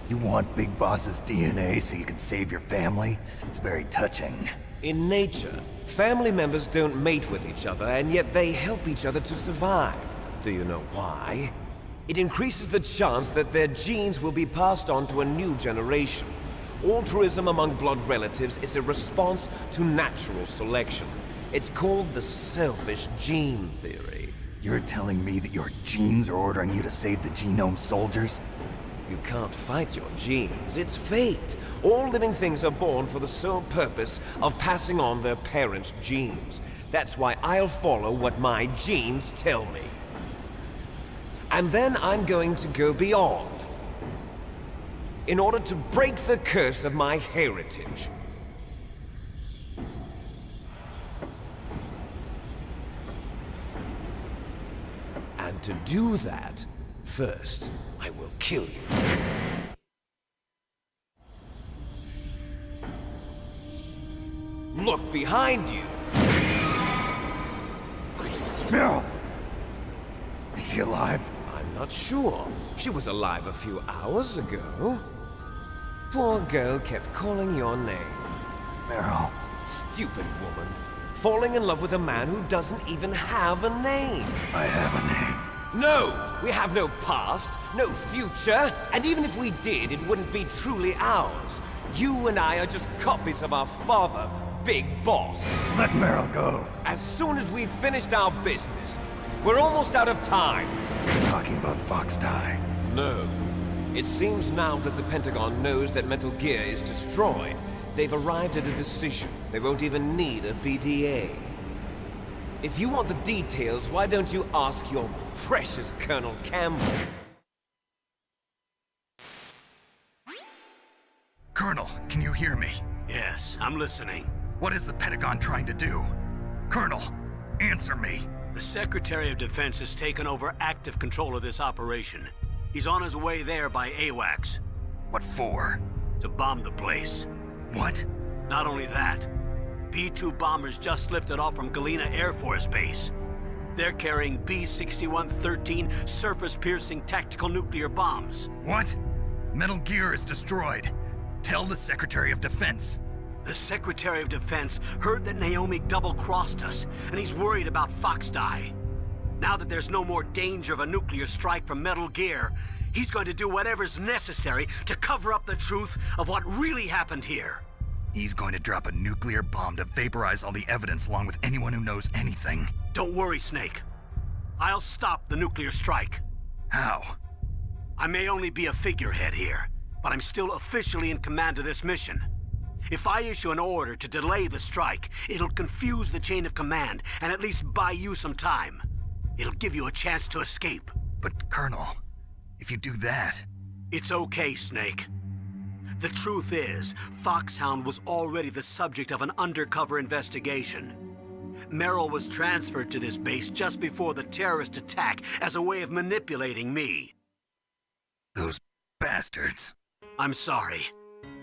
You want Big Boss's DNA so you can save your family? It's very touching. In nature, family members don't mate with each other, and yet they help each other to survive. Do you know why? It increases the chance that their genes will be passed on to a new generation. Altruism among blood relatives is a response to natural selection. It's called the selfish gene theory. You're telling me that your genes are ordering you to save the genome soldiers? You can't fight your genes. It's fate. All living things are born for the sole purpose of passing on their parents' genes. That's why I'll follow what my genes tell me. And then I'm going to go beyond. In order to break the curse of my heritage. And to do that, first, I will kill you. Look behind you! Meryl! Is she alive? I'm not sure. She was alive a few hours ago. Poor girl kept calling your name. Meryl. Stupid woman. Falling in love with a man who doesn't even have a name. I have a name. No! We have no past, no future, and even if we did, it wouldn't be truly ours. You and I are just copies of our father, Big Boss. Let Meryl go. As soon as we've finished our business, we're almost out of time. You're talking about Fox Die. No. It seems now that the Pentagon knows that Metal Gear is destroyed. They've arrived at a decision. They won't even need a BDA. If you want the details, why don't you ask your precious Colonel Campbell? Colonel, can you hear me? Yes, I'm listening. What is the Pentagon trying to do? Colonel, answer me. The Secretary of Defense has taken over active control of this operation. He's on his way there by AWACS. What for? To bomb the place. What? Not only that, B-2 bombers just lifted off from Galena Air Force Base. They're carrying B-6113 surface-piercing tactical nuclear bombs. What? Metal Gear is destroyed. Tell the Secretary of Defense. The Secretary of Defense heard that Naomi double-crossed us, and he's worried about Fox Die. Now that there's no more danger of a nuclear strike from Metal Gear, he's going to do whatever's necessary to cover up the truth of what really happened here. He's going to drop a nuclear bomb to vaporize all the evidence along with anyone who knows anything. Don't worry, Snake. I'll stop the nuclear strike. How? I may only be a figurehead here, but I'm still officially in command of this mission. If I issue an order to delay the strike, it'll confuse the chain of command and at least buy you some time. It'll give you a chance to escape. But, Colonel, if you do that... It's okay, Snake. The truth is, Foxhound was already the subject of an undercover investigation. Merrill was transferred to this base just before the terrorist attack as a way of manipulating me. Those bastards. I'm sorry.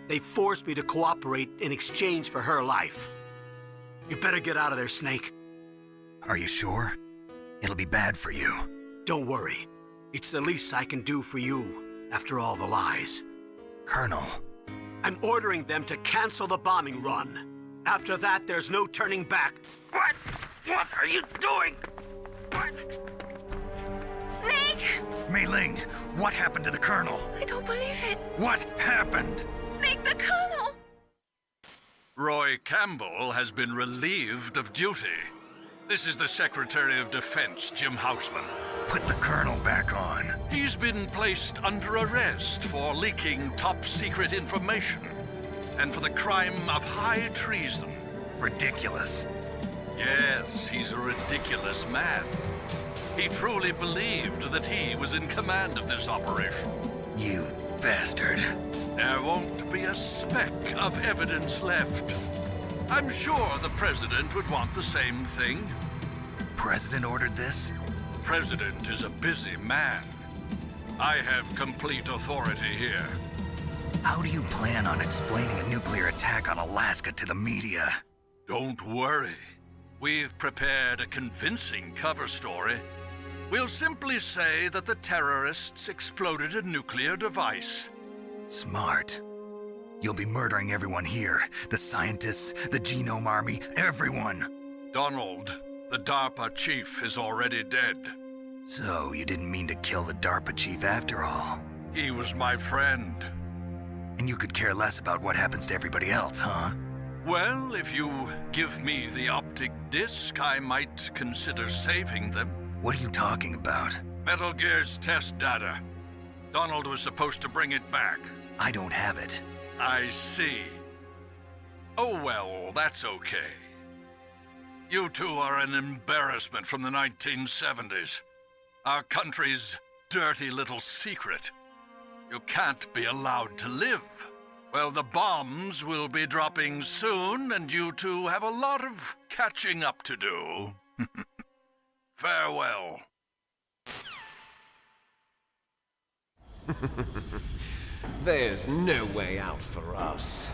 They forced me to cooperate in exchange for her life. You better get out of there, Snake. Are you sure? It'll be bad for you. Don't worry. It's the least I can do for you, after all the lies. Colonel. I'm ordering them to cancel the bombing run. After that, there's no turning back. What? What are you doing? What? Snake! Mei Ling, what happened to the Colonel? I don't believe it. What happened? Snake, the Colonel! Roy Campbell has been relieved of duty. This is the Secretary of Defense, Jim Houseman. Put the Colonel back on. He's been placed under arrest for leaking top-secret information and for the crime of high treason. Ridiculous. Yes, he's a ridiculous man. He truly believed that he was in command of this operation. You bastard. There won't be a speck of evidence left. I'm sure the President would want the same thing. President ordered this? The President is a busy man. I have complete authority here. How do you plan on explaining a nuclear attack on Alaska to the media? Don't worry. We've prepared a convincing cover story. We'll simply say that the terrorists exploded a nuclear device. Smart. You'll be murdering everyone here. The scientists, the Genome Army, everyone. Donald, the DARPA chief, is already dead. So, you didn't mean to kill the DARPA chief after all? He was my friend. And you could care less about what happens to everybody else, huh? Well, if you give me the optic disc, I might consider saving them. What are you talking about? Metal Gear's test data. Donald was supposed to bring it back. I don't have it. I see. Oh well, that's okay. You two are an embarrassment from the 1970s. Our country's dirty little secret. You can't be allowed to live. Well, the bombs will be dropping soon, and you two have a lot of catching up to do. Farewell. There's no way out for us.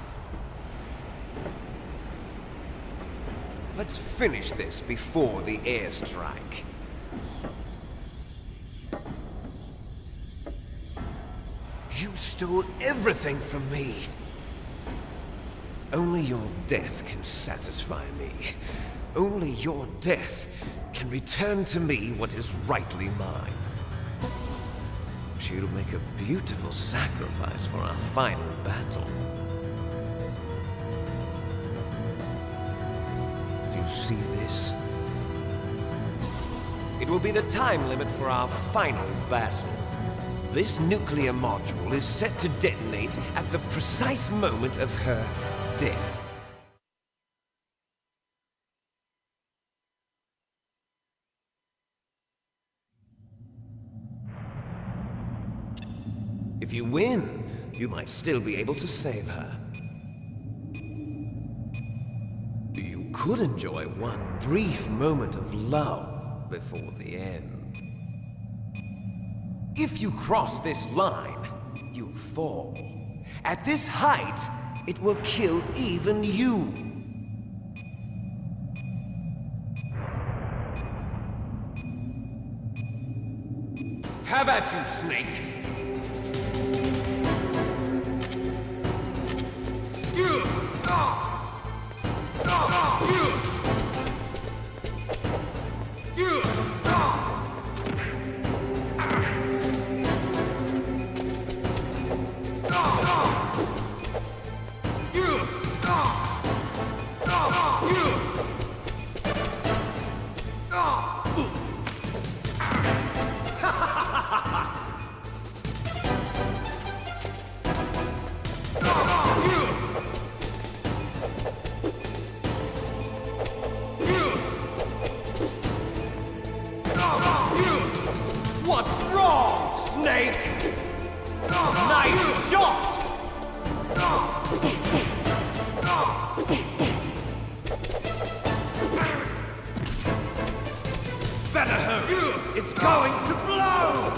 Let's finish this before the airstrike. You stole everything from me. Only your death can satisfy me. Only your death can return to me what is rightly mine. She'll make a beautiful sacrifice for our final battle. Do you see this? It will be the time limit for our final battle. This nuclear module is set to detonate at the precise moment of her death. If you win, you might still be able to save her. You could enjoy one brief moment of love before the end. If you cross this line, you fall. At this height, it will kill even you. Have at you, Snake! Nice shot! Better hurry! It's going to blow!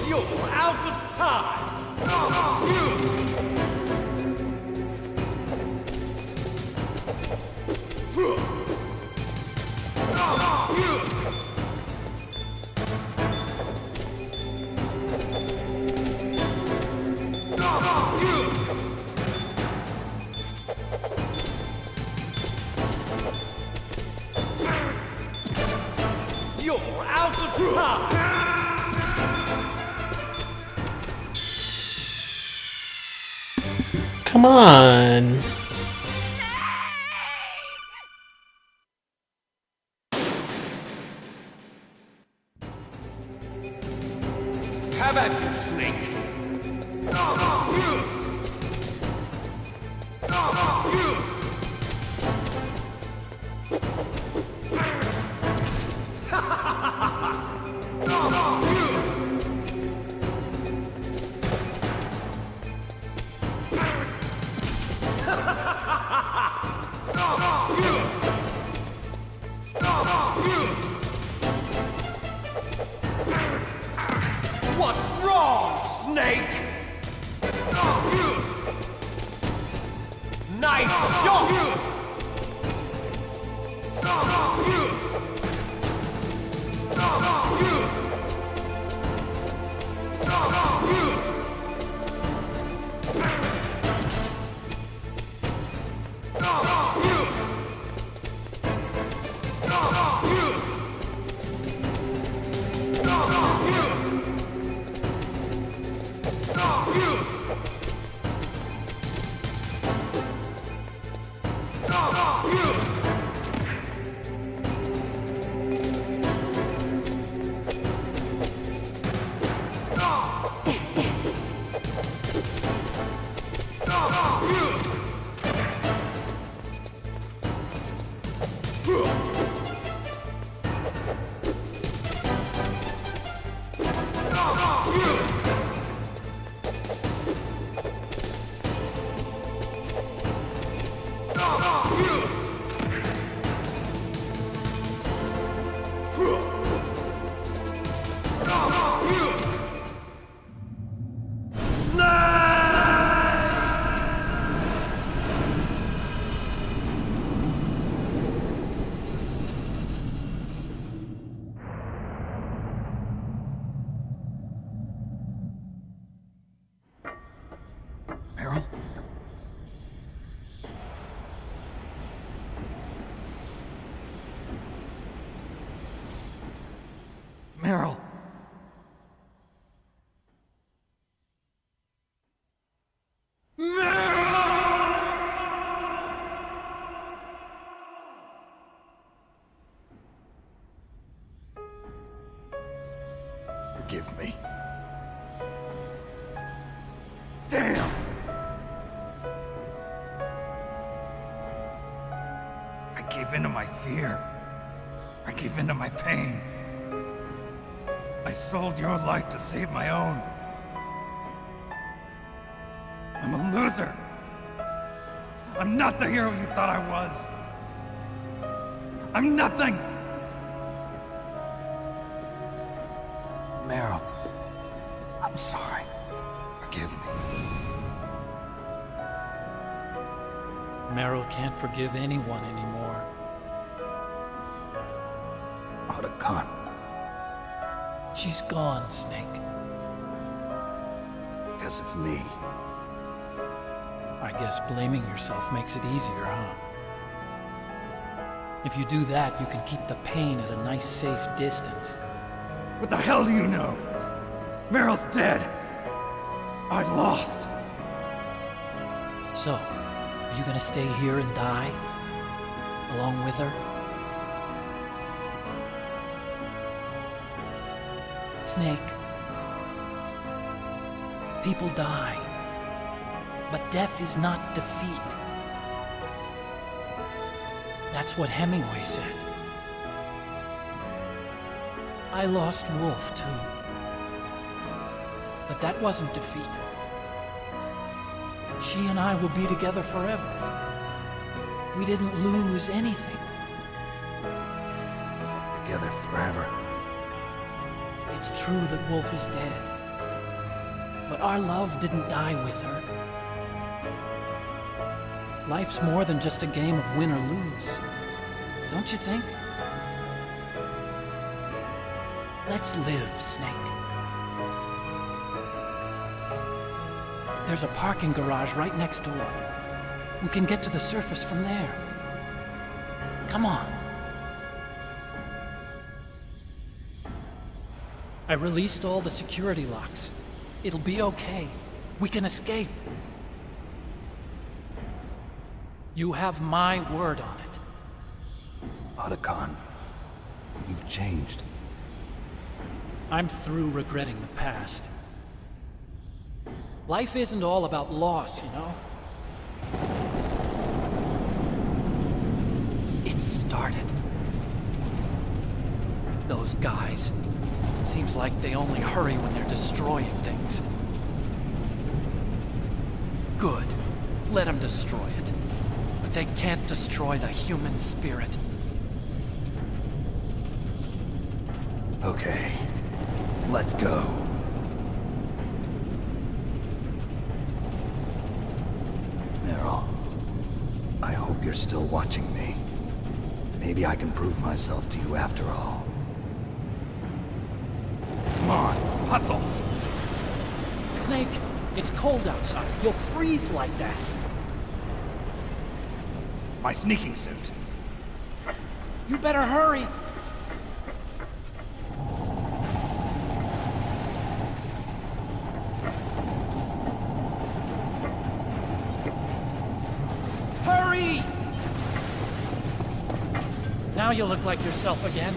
You're out of time! You're out of time! Come on. How about you, Snake? What's wrong, Snake? Nice shot! Meryl? Meryl! Forgive me. Damn! I gave in to my fear. I gave in to my pain. I sold your life to save my own. I'm a loser. I'm not the hero you thought I was. I'm nothing. Meryl, I'm sorry. Forgive me. Meryl can't forgive anyone anymore. Otacon. She's gone, Snake. Because of me. I guess blaming yourself makes it easier, huh? If you do that, you can keep the pain at a nice, safe distance. What the hell do you know? Meryl's dead. I lost. So, are you gonna stay here and die? Along with her? Snake. People die. But death is not defeat. That's what Hemingway said. I lost Wolf, too. But that wasn't defeat. She and I will be together forever. We didn't lose anything. Together forever. It's true that Wolf is dead. But our love didn't die with her. Life's more than just a game of win or lose. Don't you think? Let's live, Snake. There's a parking garage right next door. We can get to the surface from there. Come on. I released all the security locks. It'll be okay. We can escape. You have my word on it. Otacon, you've changed. I'm through regretting the past. Life isn't all about loss, you know? It started. Those guys. Seems like they only hurry when they're destroying things. Good. Let them destroy it. But they can't destroy the human spirit. Okay, let's go. Meryl, I hope you're still watching me. Maybe I can prove myself to you after all. Come on, hustle! Snake, it's cold outside. You'll freeze like that. My sneaking suit. You better hurry. Hurry! Now you look like yourself again.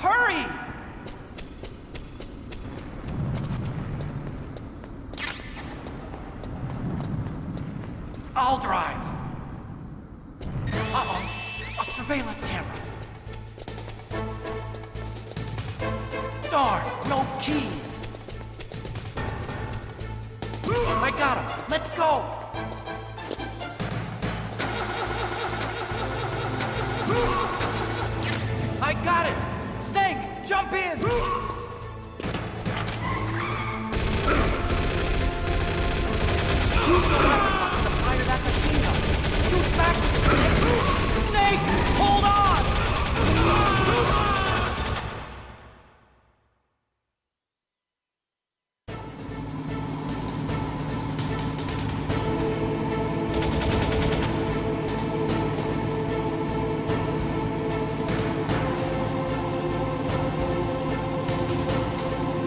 Hurry! I'll drive. Uh-oh, a surveillance camera. Darn, no keys. I got him. Let's go. I got it. Snake, jump in. Use the weapon button to fire that machine gun. Shoot back with it, Snake. Snake, hold on.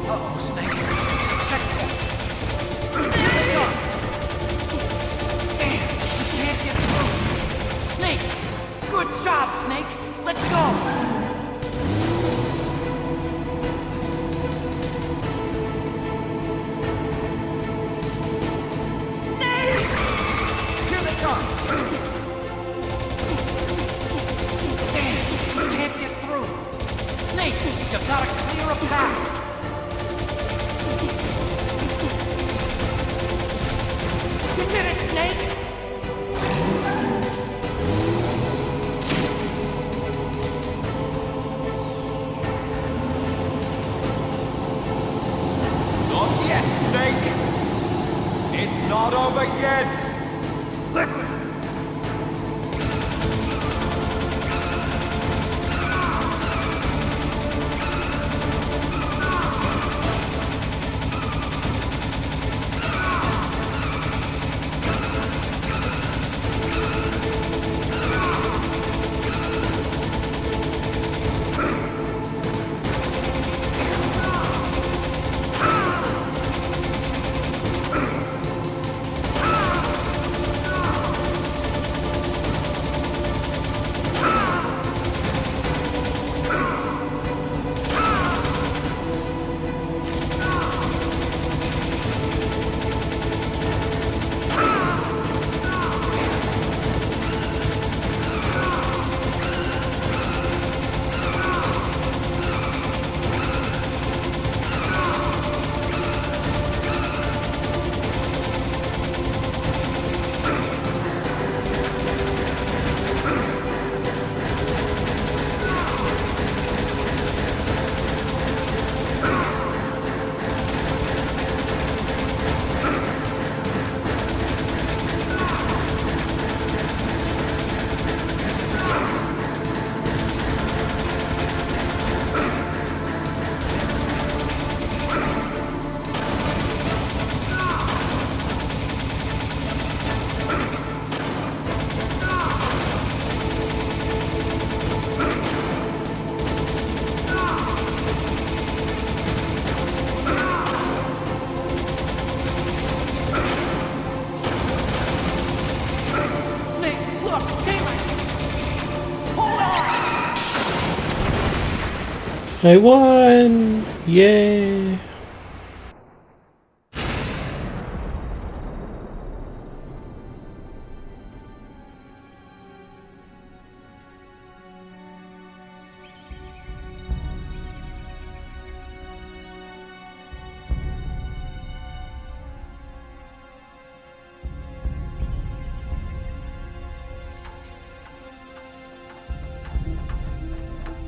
Uh-oh, Snake. Check that. Hang on. Man, we can't get through. Snake! Good job, Snake! Let's go! Snake! a path! You did it, Snake! Not yet, Snake! It's not over yet! Liquid! I won! Yay!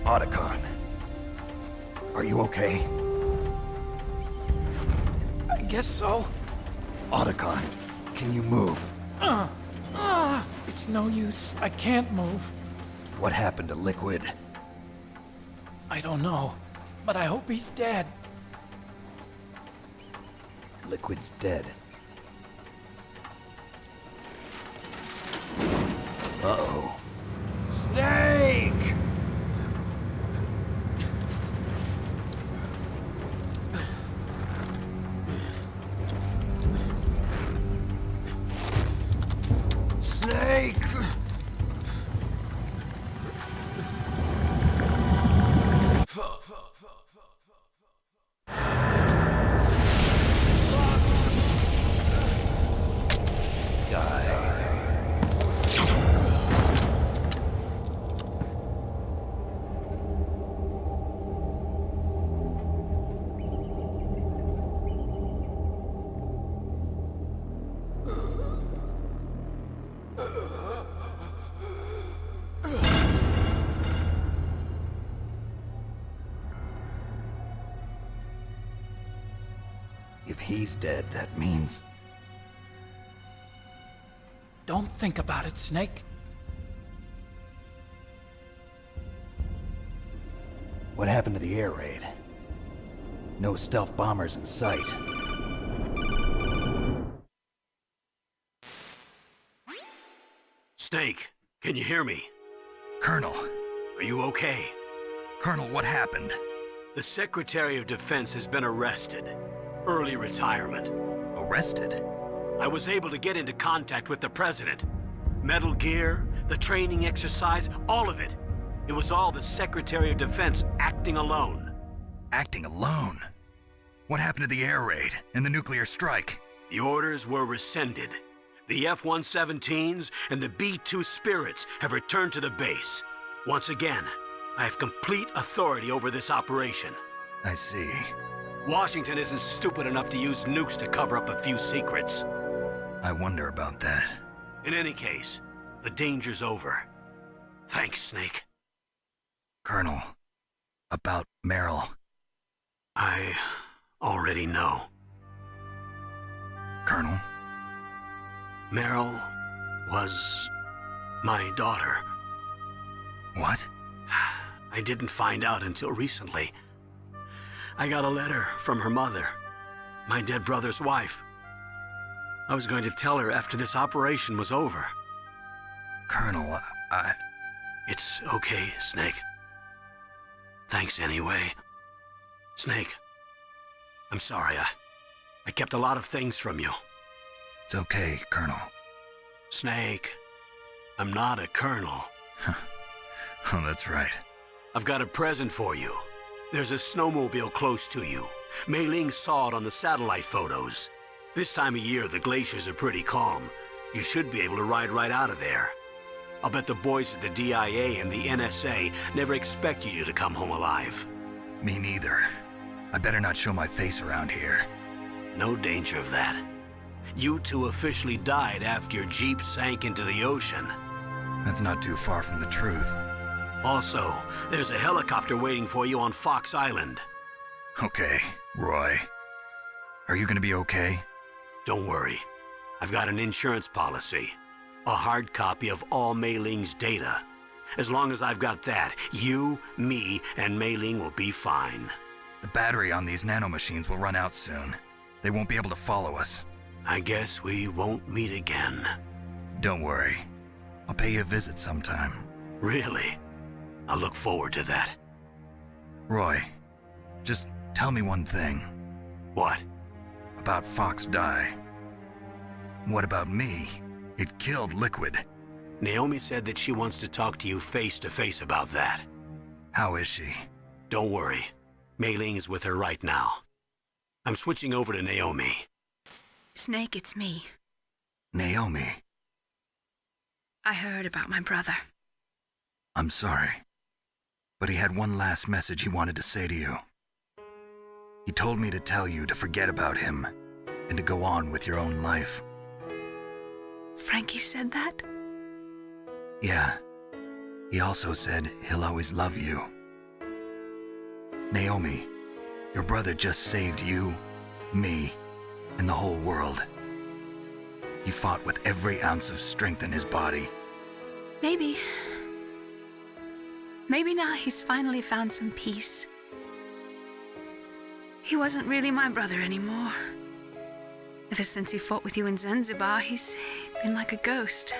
Otacon. Are you okay? I guess so. Otacon, can you move? It's no use. I can't move. What happened to Liquid? I don't know, but I hope he's dead. Liquid's dead. Uh-oh. Snake! Snake! If he's dead, that means... Don't think about it, Snake. What happened to the air raid? No stealth bombers in sight. Snake, can you hear me? Colonel. Are you okay? Colonel, what happened? The Secretary of Defense has been arrested. Early retirement. Arrested? I was able to get into contact with the President. Metal Gear, the training exercise, all of it. It was all the Secretary of Defense acting alone. Acting alone? What happened to the air raid and the nuclear strike? The orders were rescinded. The F-117s and the B-2 Spirits have returned to the base. Once again, I have complete authority over this operation. I see. Washington isn't stupid enough to use nukes to cover up a few secrets. I wonder about that. In any case, the danger's over. Thanks, Snake. Colonel, about Meryl. I already know. Colonel? Meryl was my daughter. What? I didn't find out until recently. I got a letter from her mother, my dead brother's wife. I was going to tell her after this operation was over. Colonel, It's okay, Snake. Thanks anyway. Snake, I'm sorry. I kept a lot of things from you. It's okay, Colonel. Snake, I'm not a colonel. Oh, that's right. I've got a present for you. There's a snowmobile close to you. Mei Ling saw it on the satellite photos. This time of year, the glaciers are pretty calm. You should be able to ride right out of there. I'll bet the boys at the DIA and the NSA never expect you to come home alive. Me neither. I better not show my face around here. No danger of that. You two officially died after your Jeep sank into the ocean. That's not too far from the truth. Also, there's a helicopter waiting for you on Fox Island. Okay, Roy. Are you gonna be okay? Don't worry. I've got an insurance policy. A hard copy of all Mei Ling's data. As long as I've got that, you, me, and Mei Ling will be fine. The battery on these nanomachines will run out soon. They won't be able to follow us. I guess we won't meet again. Don't worry. I'll pay you a visit sometime. Really? I look forward to that. Roy, just tell me one thing. What? About Fox Die. What about me? It killed Liquid. Naomi said that she wants to talk to you face to face about that. How is she? Don't worry. Mei Ling is with her right now. I'm switching over to Naomi. Snake, it's me. Naomi. I heard about my brother. I'm sorry. But he had one last message he wanted to say to you. He told me to tell you to forget about him and to go on with your own life. Frankie said that? Yeah. He also said he'll always love you. Naomi, your brother just saved you, me, and the whole world. He fought with every ounce of strength in his body. Maybe. Maybe now he's finally found some peace. He wasn't really my brother anymore. Ever since he fought with you in Zanzibar, he's been like a ghost.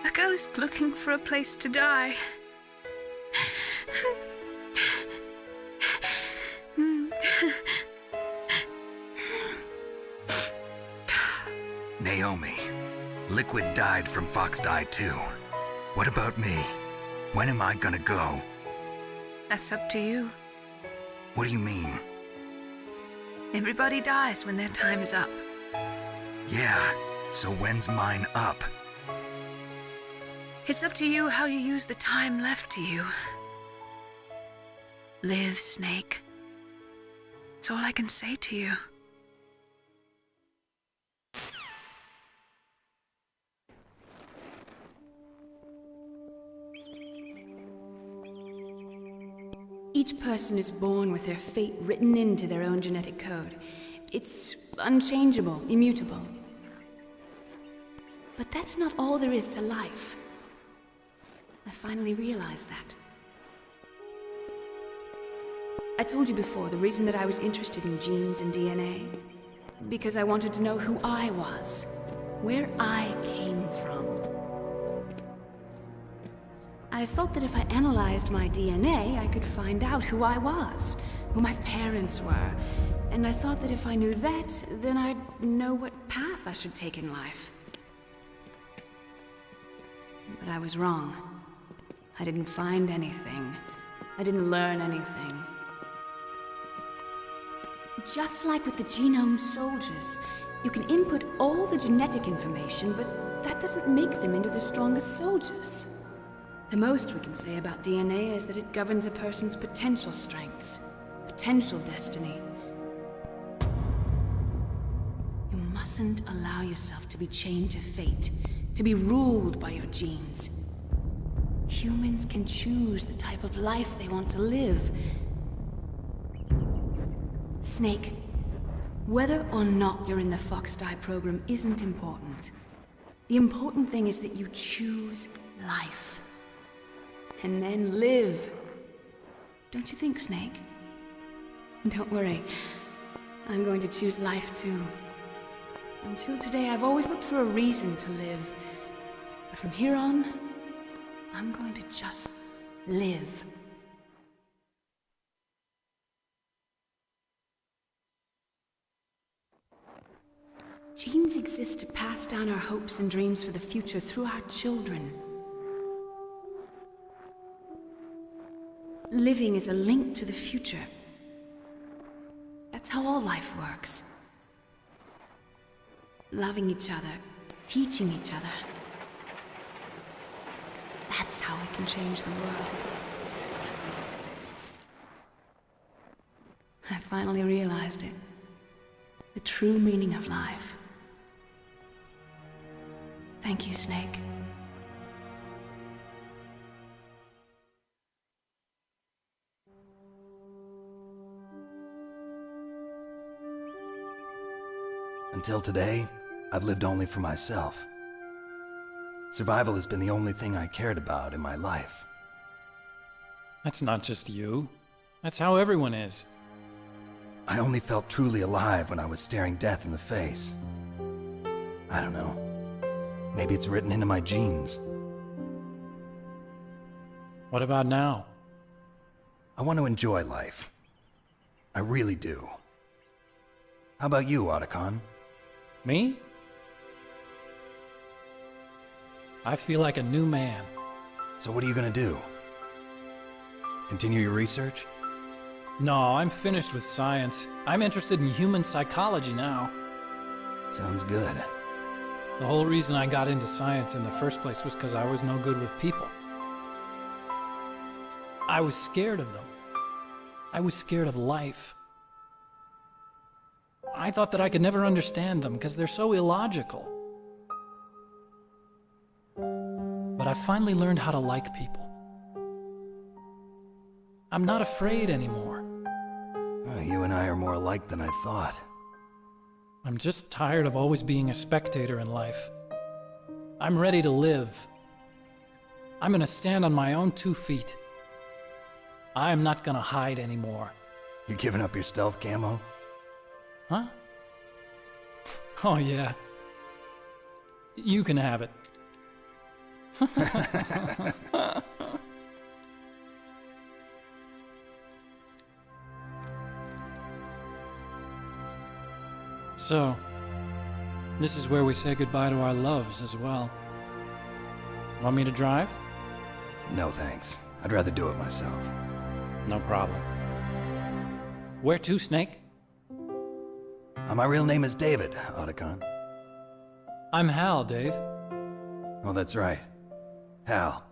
A ghost looking for a place to die. Naomi, Liquid died from Fox Die too. What about me? When am I gonna go? That's up to you. What do you mean? Everybody dies when their time is up. Yeah, so when's mine up? It's up to you how you use the time left to you. Live, Snake. That's all I can say to you. Each person is born with their fate written into their own genetic code. It's unchangeable, immutable. But that's not all there is to life. I finally realized that. I told you before the reason that I was interested in genes and DNA. Because I wanted to know who I was, where I came from. I thought that if I analyzed my DNA, I could find out who I was, who my parents were. And I thought that if I knew that, then I'd know what path I should take in life. But I was wrong. I didn't find anything. I didn't learn anything. Just like with the genome soldiers, you can input all the genetic information, but that doesn't make them into the strongest soldiers. The most we can say about DNA is that it governs a person's potential strengths, potential destiny. You mustn't allow yourself to be chained to fate, to be ruled by your genes. Humans can choose the type of life they want to live. Snake, whether or not you're in the Fox-Die program isn't important. The important thing is that you choose life. And then live. Don't you think, Snake? Don't worry. I'm going to choose life too. Until today, I've always looked for a reason to live. But from here on, I'm going to just live. Genes exist to pass down our hopes and dreams for the future through our children. Living is a link to the future. That's how all life works. Loving each other, teaching each other. That's how we can change the world. I finally realized it. The true meaning of life. Thank you, Snake. Until today, I've lived only for myself. Survival has been the only thing I cared about in my life. That's not just you. That's how everyone is. I only felt truly alive when I was staring death in the face. I don't know. Maybe it's written into my genes. What about now? I want to enjoy life. I really do. How about you, Otacon? Me? I feel like a new man. So what are you gonna do? Continue your research? No, I'm finished with science. I'm interested in human psychology now. Sounds good. The whole reason I got into science in the first place was because I was no good with people. I was scared of them. I was scared of life. I thought that I could never understand them because they're so illogical. But I finally learned how to like people. I'm not afraid anymore. You and I are more alike than I thought. I'm just tired of always being a spectator in life. I'm ready to live. I'm gonna stand on my own 2 feet. I'm not gonna hide anymore. You giving up your stealth camo? Huh? Oh yeah. You can have it. So, this is where we say goodbye to our loves as well. Want me to drive? No thanks. I'd rather do it myself. No problem. Where to, Snake? My real name is David, Otacon. I'm Hal, Dave. Oh, that's right. Hal.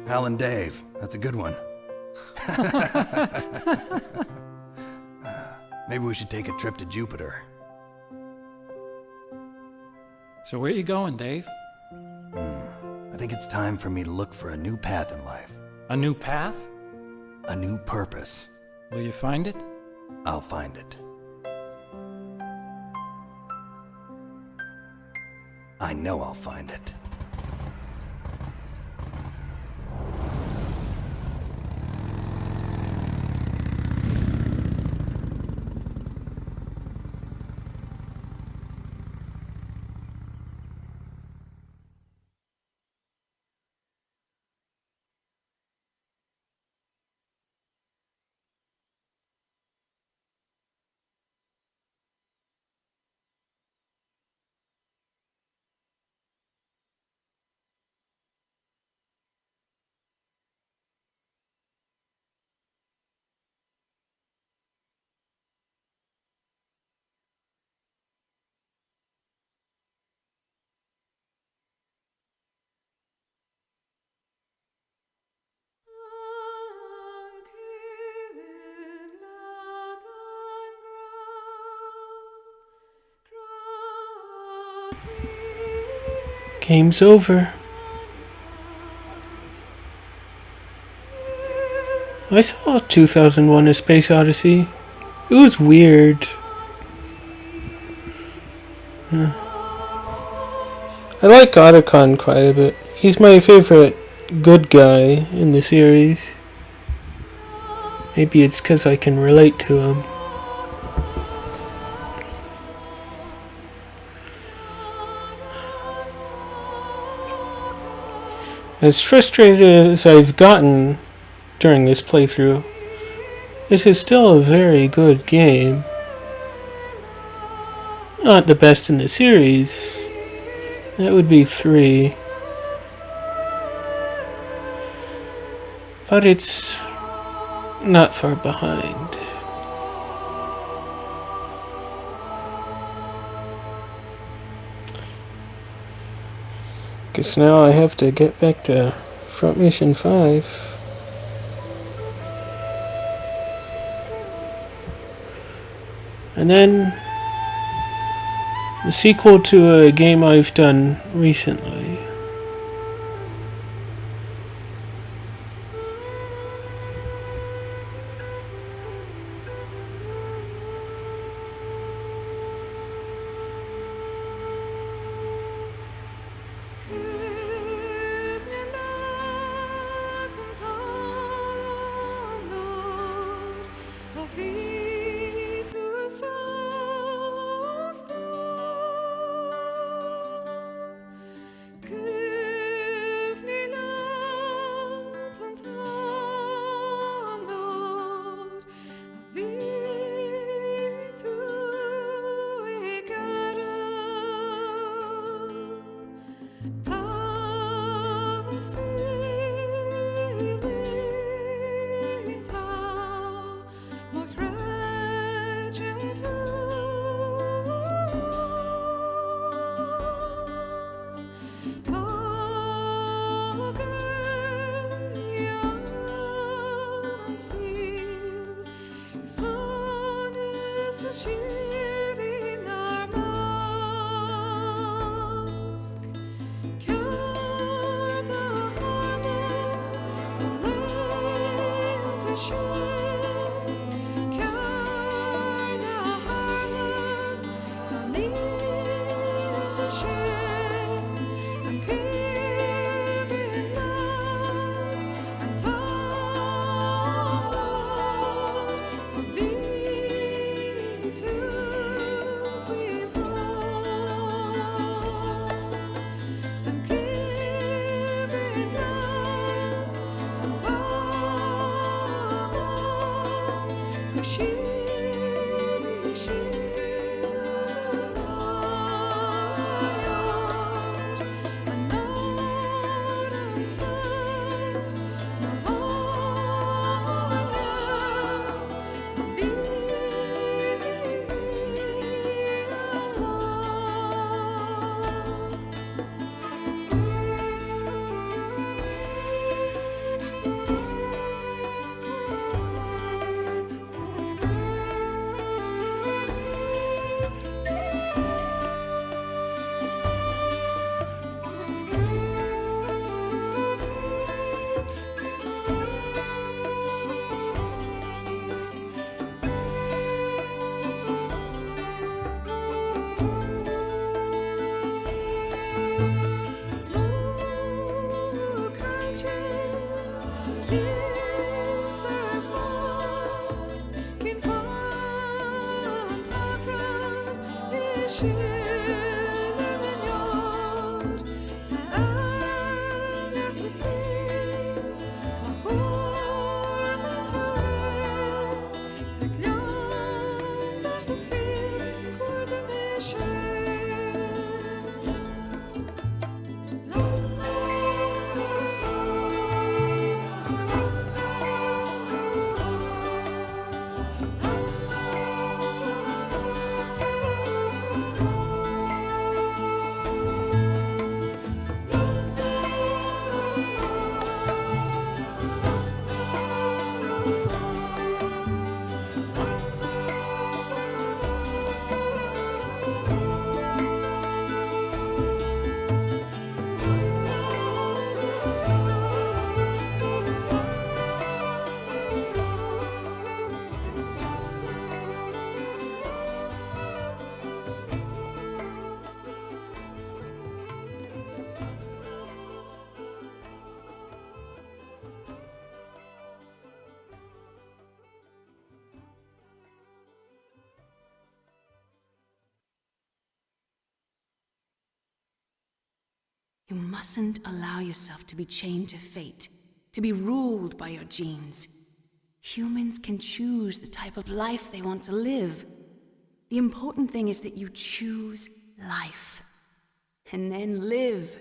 Hal and Dave. That's a good one. Maybe we should take a trip to Jupiter. So where you going, Dave? I think it's time for me to look for a new path in life. A new path? A new purpose. Will you find it? I'll find it. I know I'll find it. Game's over. I saw 2001: A Space Odyssey. It was weird. I like Otacon quite a bit. He's my favorite good guy in the series. Maybe it's because I can relate to him. As frustrated as I've gotten during this playthrough, this is still a very good game. Not the best in the series. That would be 3. But it's not far behind. Guess now I have to get back to Front Mission 5. And then the sequel to a game I've done recently. I'm You mustn't allow yourself to be chained to fate, to be ruled by your genes. Humans can choose the type of life they want to live. The important thing is that you choose life. And then live.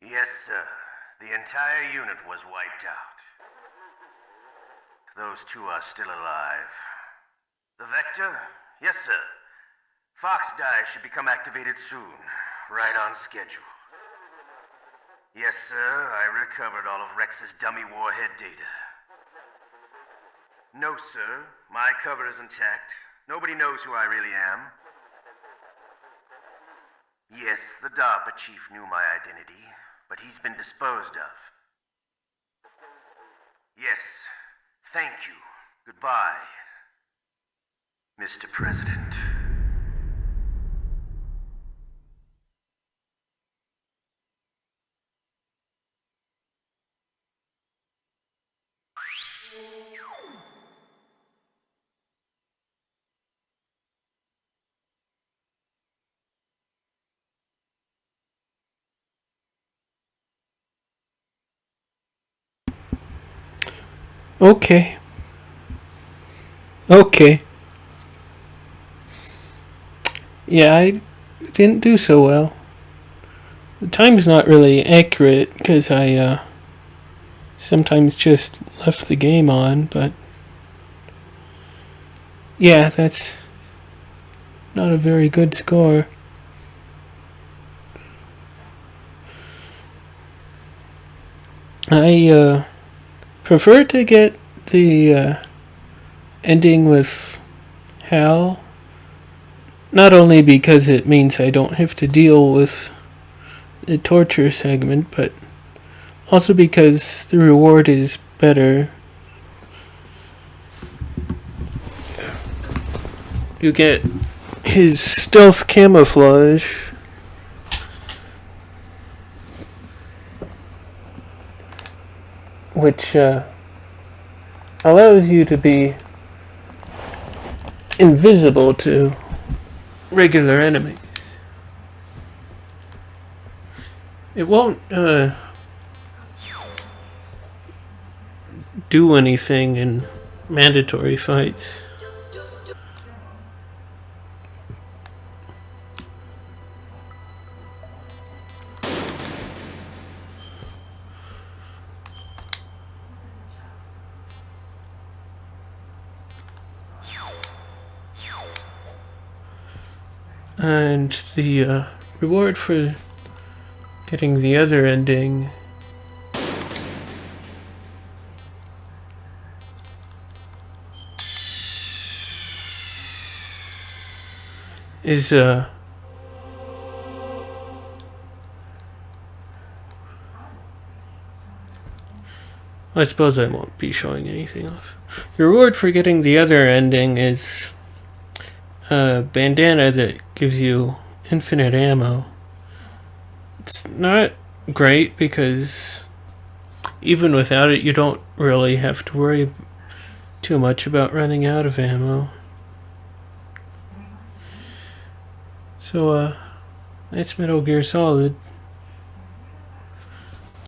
Yes, sir. The entire unit was wiped out. Those two are still alive. The Vector? Yes, sir. Fox Dive should become activated soon. Right on schedule. Yes, sir. I recovered all of Rex's dummy warhead data. No, sir. My cover is intact. Nobody knows who I really am. Yes, the DARPA chief knew my identity, but he's been disposed of. Yes. Thank you. Goodbye, Mr. President. Okay. Okay. Yeah, I didn't do so well. The time's not really accurate because I sometimes just left the game on, but yeah, that's not a very good score. I prefer to get the ending with Hal, not only because it means I don't have to deal with the torture segment, but also because the reward is better. You get his stealth camouflage, which allows you to be invisible to regular enemies. It won't do anything in mandatory fights. And the reward for getting the other ending is I suppose I won't be showing anything off. The reward for getting the other ending is a bandana that gives you infinite ammo. It's not great because even without it you don't really have to worry too much about running out of ammo. So that's Metal Gear Solid.